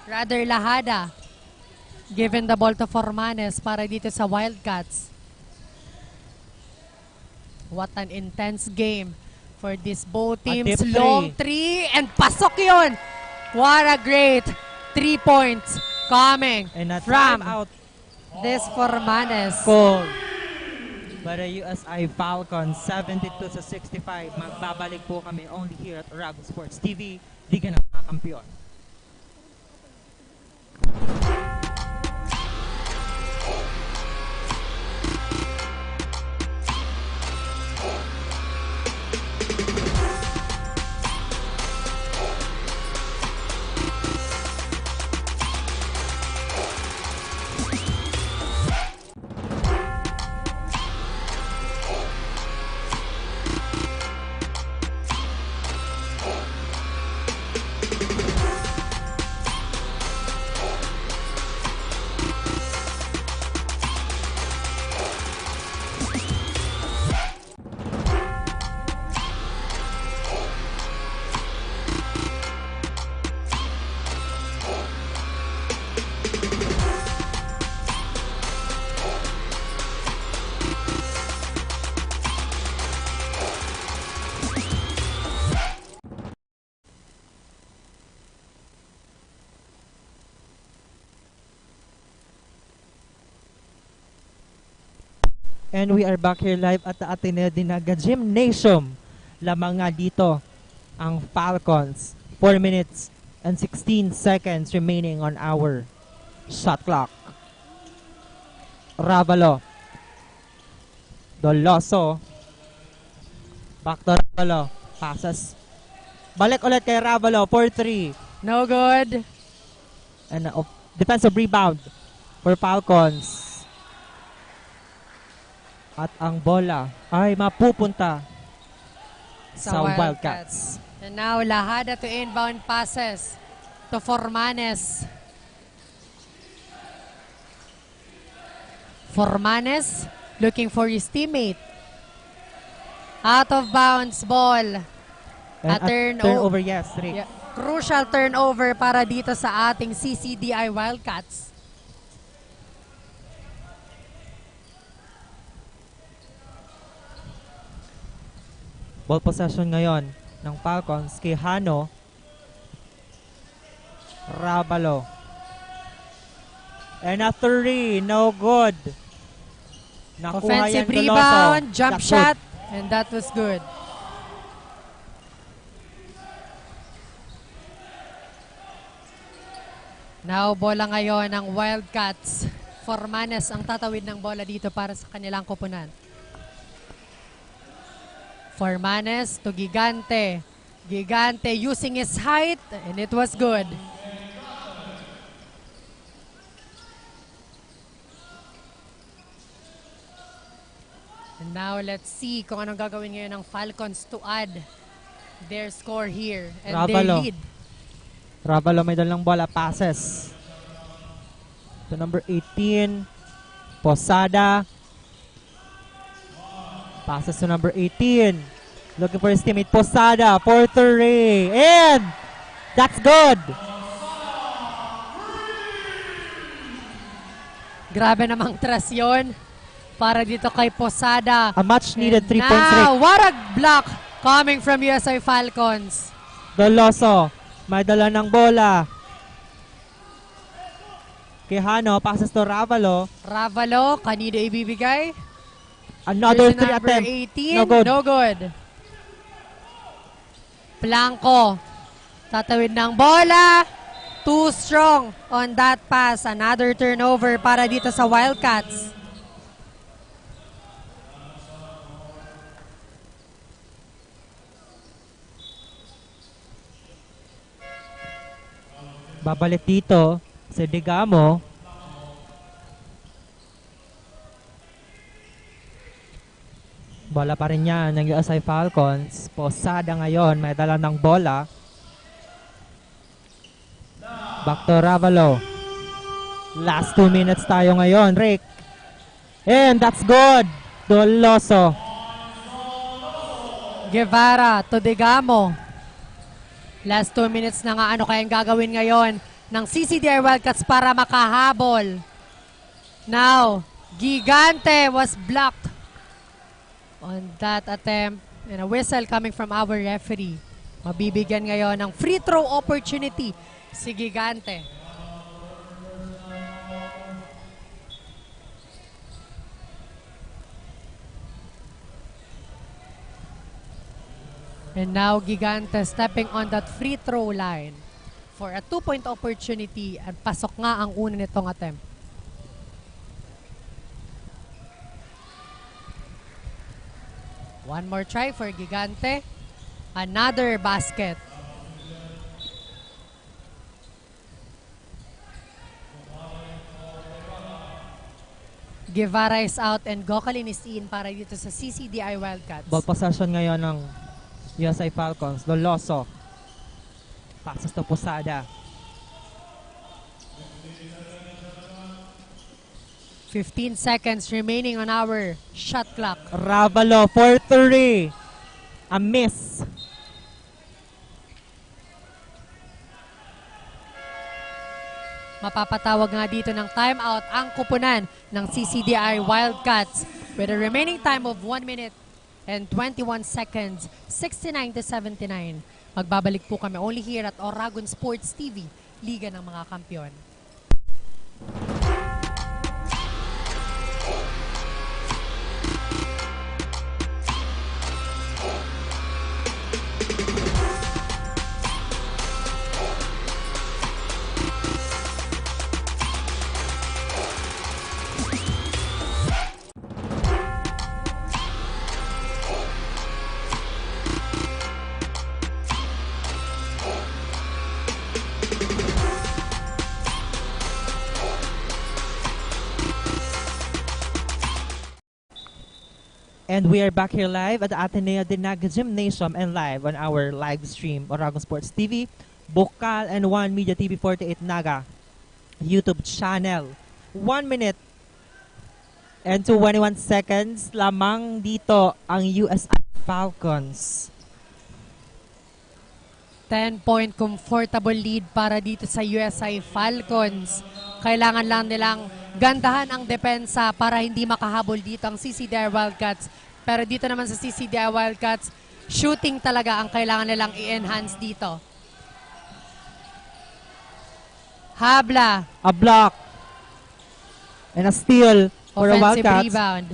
Rather Lahada. Given the ball to Formanes para dito sa Wildcats. What an intense game for these both teams. deep Long three and pasok yun. What a great 3 points coming And a from timeout this Formanes. call by the USI Falcons. 72-65. Magbabalik po kami only here at Rago Sports TV. Liga ng mga Kampiyon. And we are back here live at the Ateneo Dinaga Gymnasium. Lamang nga dito ang Falcons. 4 minutes and 16 seconds remaining on our shot clock. Ravalo. Doloso. Back to Ravalo. Passes. Balik ulit kay Ravalo. 4-3. No good. And defensive rebound for Falcons. At ang bola ay mapupunta sa Wildcats. And now, Lahada to inbound passes to Formanes. Formanes looking for his teammate. Out of bounds ball. And A turnover, yes, Rick. Yeah, crucial turnover para dito sa ating CCDI Wildcats. Ball possession ngayon ng Falcons kay Hano. Rabalo. And a three, no good. Nakuha Offensive yan, Doloso. rebound, jump That's shot, good. and that was good. Now, bola ngayon ng Wildcats. Formanes ang tatawid ng bola dito para sa kanilang koponan. Formanes to Gigante. Gigante using his height, and it was good. And now, let's see kung anong gagawin ngayon ng Falcons to add their score here and their Ravalo. lead. Rabalo may dalang bola, passes. To number 18, Posada. Passes to number 18. Looking for his teammate, Posada, for three. And that's good. Grabe namang tras yun para dito kay Posada. A much needed 3 points, Now, Rick. what a block coming from USA Falcons. Doloso, may dala ng bola. Kay Hano, passes to Ravalo. Ravalo, kanino ibibigay? Another Here's 3 number attempt. 18. No good. No good. Blanco. Tatawid ng bola. Too strong on that pass. Another turnover para dito sa Wildcats. Babalik dito si Digamo. Bola pa rin yan ng USA Falcons. Posada ngayon, may dala ng bola. Back to Ravalo. Last 2 minutes tayo ngayon, Rick. And that's good. Doloso. Guevara to Digamo. Last 2 minutes na nga, ano kayang gagawin ngayon ng CCDI Wildcats para makahabol. Now, Gigante was blocked on that attempt. And a whistle coming from our referee. Mabibigyan ngayon ng free throw opportunity si Gigante. And now Gigante stepping on that free throw line for a 2-point opportunity at pasok nga ang una nitong attempt. One more try for Gigante. Another basket. Guevara is out and Gocalin is in para dito sa CCDI Wildcats. Ball possession ngayon ng USA Falcons. Doloso. Passes to Posada. 15 seconds remaining on our shot clock. Ravalo for 3. A miss. Mapapatawag nga dito ng timeout ang kupunan ng CCDI Wildcats with a remaining time of 1 minute and 21 seconds, 69-79. Magbabalik po kami only here at Oragon Sports TV, Liga ng mga Kampiyon. And we are back here live at the Ateneo Dinaga Gymnasium and live on our live stream, Oragon Sports TV, Bukal and One Media TV 48 Naga YouTube channel. 1 minute And 21 seconds lamang dito ang USI Falcons. 10-point comfortable lead para dito sa USI Falcons. Kailangan lang nilang gandahan ang depensa para hindi makahabol dito ang CCDI Wildcats. Pero dito naman sa CCDI Wildcats, shooting talaga ang kailangan nilang i-enhance dito. Habla. A block. And a steal for the Offensive Wildcats. rebound.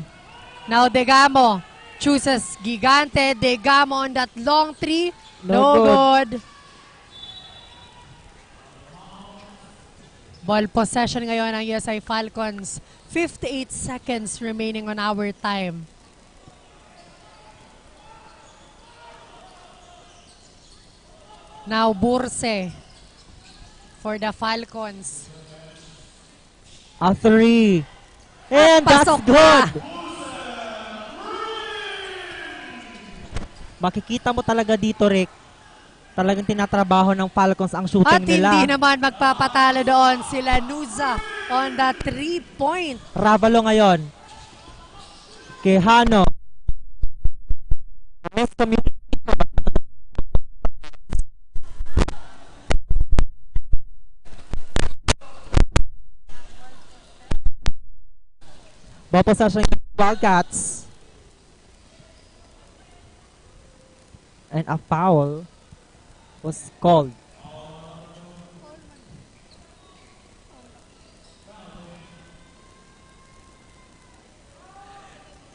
Now Degamo chooses Gigante. Degamo on that long three. No good. Ball possession ngayon ng USI Falcons. 58 seconds remaining on our time. Now Burse for the Falcons. A three. And that's pasok good. na. Makikita mo talaga dito, Rick. Talagang tinatrabaho ng Falcons ang shooting At nila. hindi naman magpapatalo doon sila Nuza on the 3-point. Ravalo ngayon. Quijano. Ball possession ng Wildcats. And a foul was called.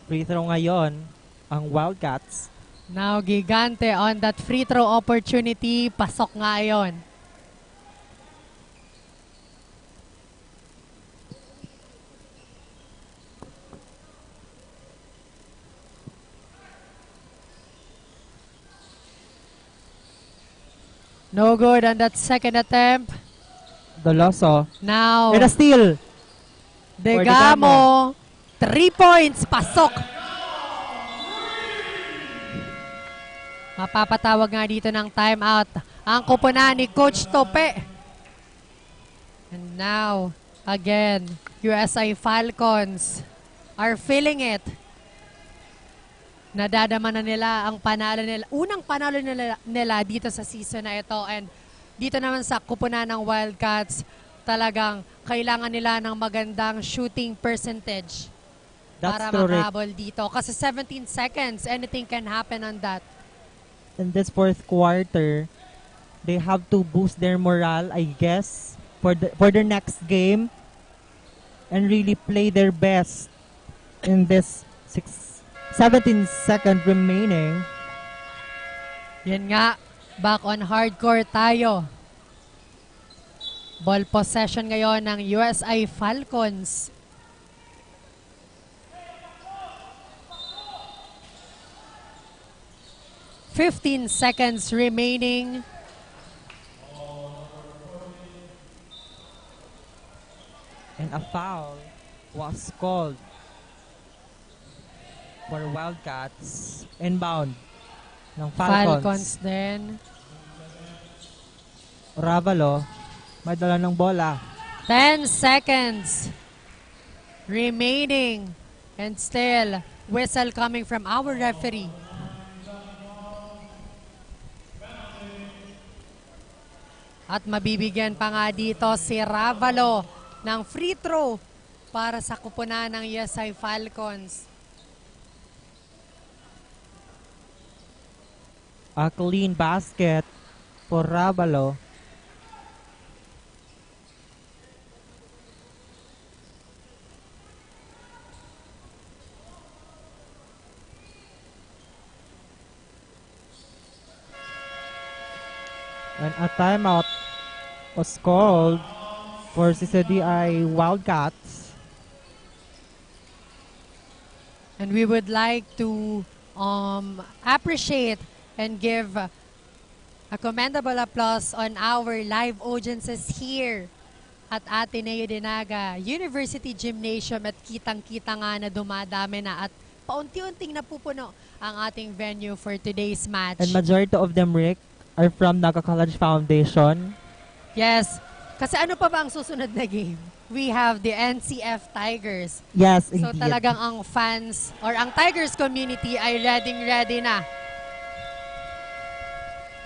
Free throw ngayon ang Wildcats. Now Gigante on that free throw opportunity. Pasok nga yon. No good on that second attempt. Doloso. Now, And a steal. Degamo. 3 points. Pasok. Mapapatawag nga dito ng timeout ang kupunan ni Coach Tope. And now, again, USI Falcons are feeling it. Nadadama na nila ang panalo nila. Unang panalo nila dito sa season na ito. And dito naman sa kupunan ng Wildcats, talagang kailangan nila ng magandang shooting percentage para That's correct. makahabol dito. Kasi 17 seconds, anything can happen on that. In this fourth quarter, they have to boost their morale, I guess, for their next game and really play their best in this 17 seconds remaining. Yan nga, back on hardcore tayo. Ball possession ngayon ng USI Falcons. "15 seconds remaining. And a foul was called for Wildcats. Inbound ng Falcons Falcons. din. Ravalo, may dala ng bola. 10 seconds remaining. And still, whistle coming from our referee. At mabibigyan pa nga dito si Ravalo ng free throw para sa kupunan ng USI Falcons. A clean basket for Ravalo. And a timeout was called for CCDI Wildcats. And we would like to appreciate and give a commendable applause on our live audiences here at Ateneo Dinaga University Gymnasium, at kitang-kita nga na dumadami na at paunti-unting napupuno ang ating venue for today's match. And majority of them, Rick, are from Naga College Foundation. Yes. Kasi ano pa ba ang susunod na game? we have the NCF Tigers. Yes, So indeed. talagang ang fans or ang Tigers community ay ready na.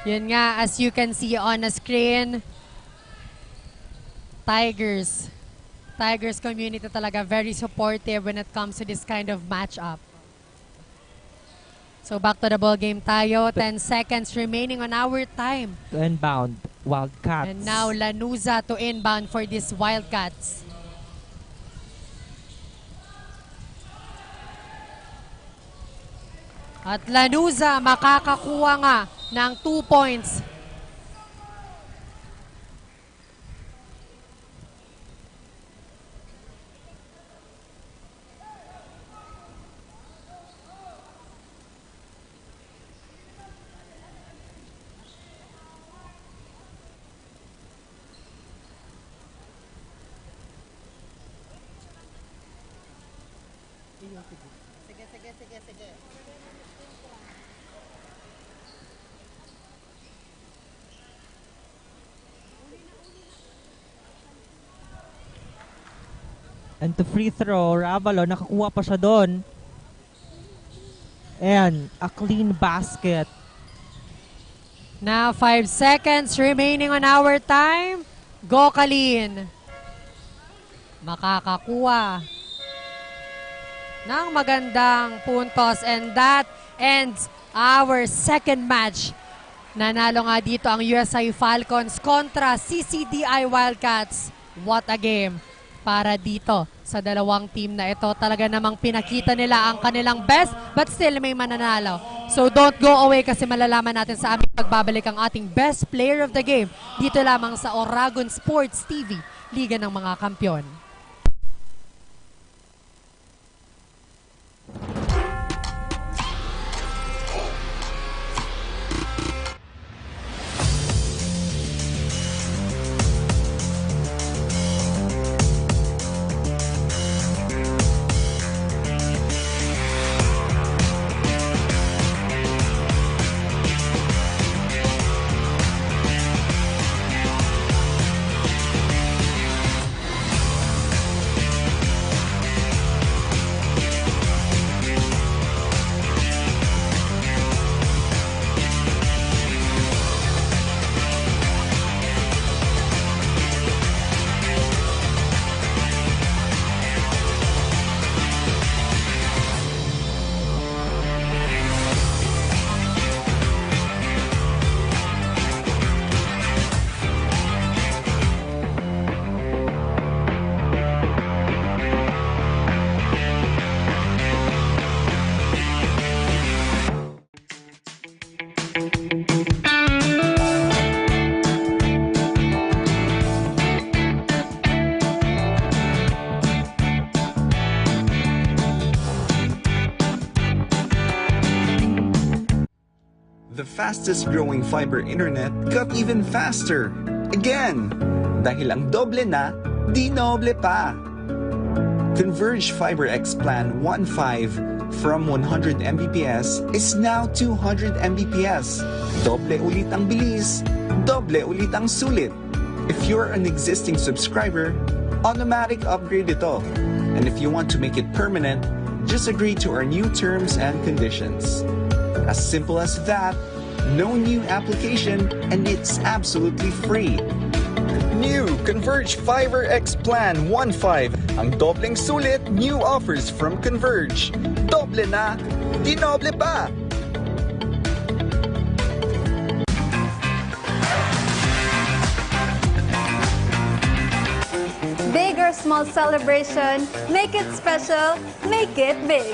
Yun nga, as you can see on the screen, Tigers community talaga very supportive when it comes to this kind of matchup. So back to the ball game tayo. 10 seconds remaining on our time. To inbound, Wildcats. And now Lanuza to inbound for these Wildcats. At Lanuza makakakuha nga ng 2 points. And to free throw, Ravalo, nakakuha pa siya doon. And a clean basket. Now 5 seconds remaining on our time. Go Kalin. Makakakuha ng magandang puntos, and that ends our second match. Nanalo nga dito ang USI Falcons kontra CCDI Wildcats. What a game para dito sa dalawang team na ito. Talaga namang pinakita nila ang kanilang best, but still may mananalo. So don't go away kasi malalaman natin sa aming pagbabalik ang ating best player of the game dito lamang sa Oragon Sports TV, Liga ng mga Kampiyon. The fastest growing fiber internet got even faster. Again! Dahil ang doble na, di noble pa. Converge Fiber X Plan 1.5 from 100 Mbps is now 200 Mbps. Doble ulit ang bilis, doble ulit ang sulit. If you're an existing subscriber, automatic upgrade ito. And if you want to make it permanent, just agree to our new terms and conditions. As simple as that, no new application, and it's absolutely free. New Converge Fiber X Plan 1.5. Ang dobleng sulit, new offers from Converge. Doble na, di noble pa! Big or small celebration, make it special, make it big.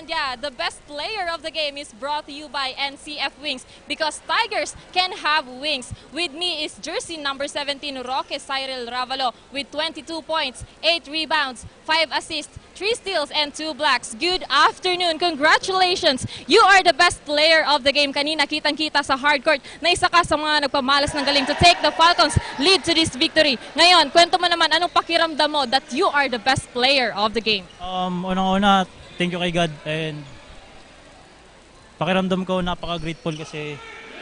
And yeah, the best player of the game is brought to you by NCF Wings because Tigers can have wings. With me is jersey number 17, Roque Cyril Ravalo with 22 points, 8 rebounds, 5 assists, 3 steals, and 2 blocks. Good afternoon. Congratulations. You are the best player of the game. Kanina kitang-kita sa hardcourt na isa ka sa mga nagpamalas ng galing to take the Falcons lead to this victory. Ngayon, kwento mo naman anong pakiramdam mo that you are the best player of the game? Unang-una, thank you kay God and pakiramdam ko napaka-grateful kasi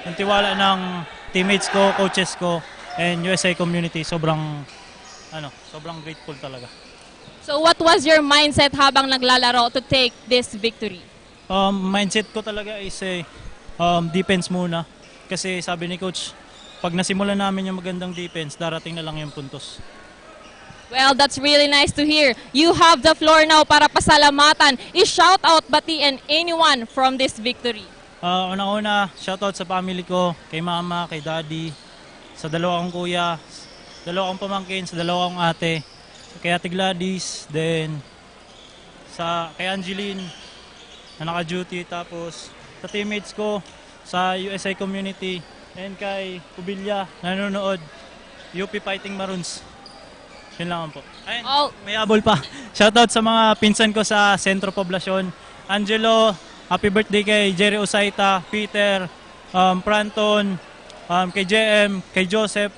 yung tiwala ng teammates ko, coaches ko, and USA community, sobrang grateful talaga. So what was your mindset habang naglalaro to take this victory? Mindset ko talaga is defense muna. Kasi sabi ni coach, pag nasimulan namin yung magandang defense, darating na lang yung puntos. Well, that's really nice to hear. You have the floor now para pasalamatan. I-shout out batiin anyone from this victory. Unang-una, shoutout sa family ko, kay mama, kay daddy, sa dalawang kuya, dalawang pamangkin, sa dalawang ate, kay Ate Gladys, then kay Angeline na naka-duty, tapos sa teammates ko, sa USA community, and kay Kubilya na nanonood, UP Fighting Maroons. Yun lang po. Ayun, may abol pa. Shoutout sa mga pinsan ko sa Sentro Poblacion, Angelo, happy birthday kay Jerry Usaita, Peter, Pranton, kay JM, kay Joseph,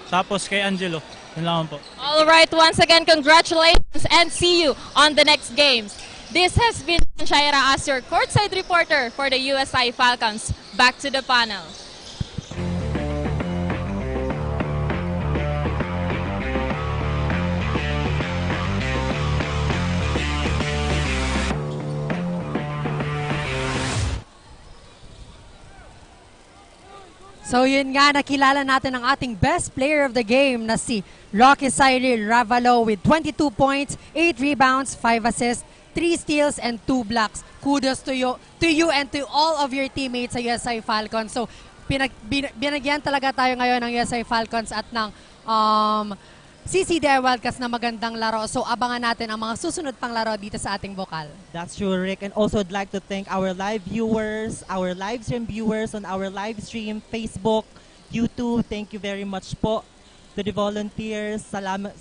tapos kay Angelo. Yun lang po. All right, once again, congratulations and see you on the next games. This has been Shaira as your courtside reporter for the USI Falcons. Back to the panel. So yun nga, nakilala natin ang ating best player of the game na si Roque Cyril Ravalo with 22 points, 8 rebounds, 5 assists, 3 steals, and 2 blocks. Kudos to you and to all of your teammates sa USI Falcons. So binagyan talaga tayo ngayon ng USI Falcons at ng CCDI Wildcats na magandang laro. So abangan natin ang mga susunod pang laro dito sa ating Bukal. That's true, Rick. And also I'd like to thank our live viewers, our live stream viewers on our live stream, Facebook, YouTube. Thank you very much po. To the volunteers,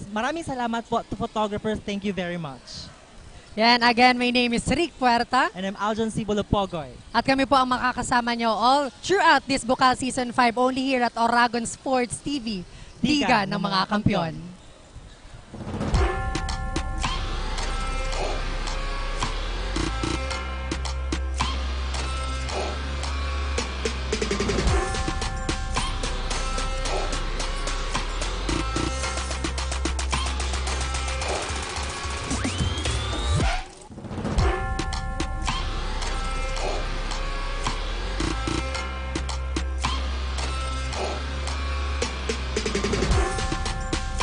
maraming salamat po. To photographers, thank you very much. Yan, again, my name is Rick Puerta. And I'm Aljon Cibulo Pogoy. At kami po ang makakasama nyo all throughout this Bukal Season 5 only here at Oragon Sports TV. Liga ng mga Kampyon.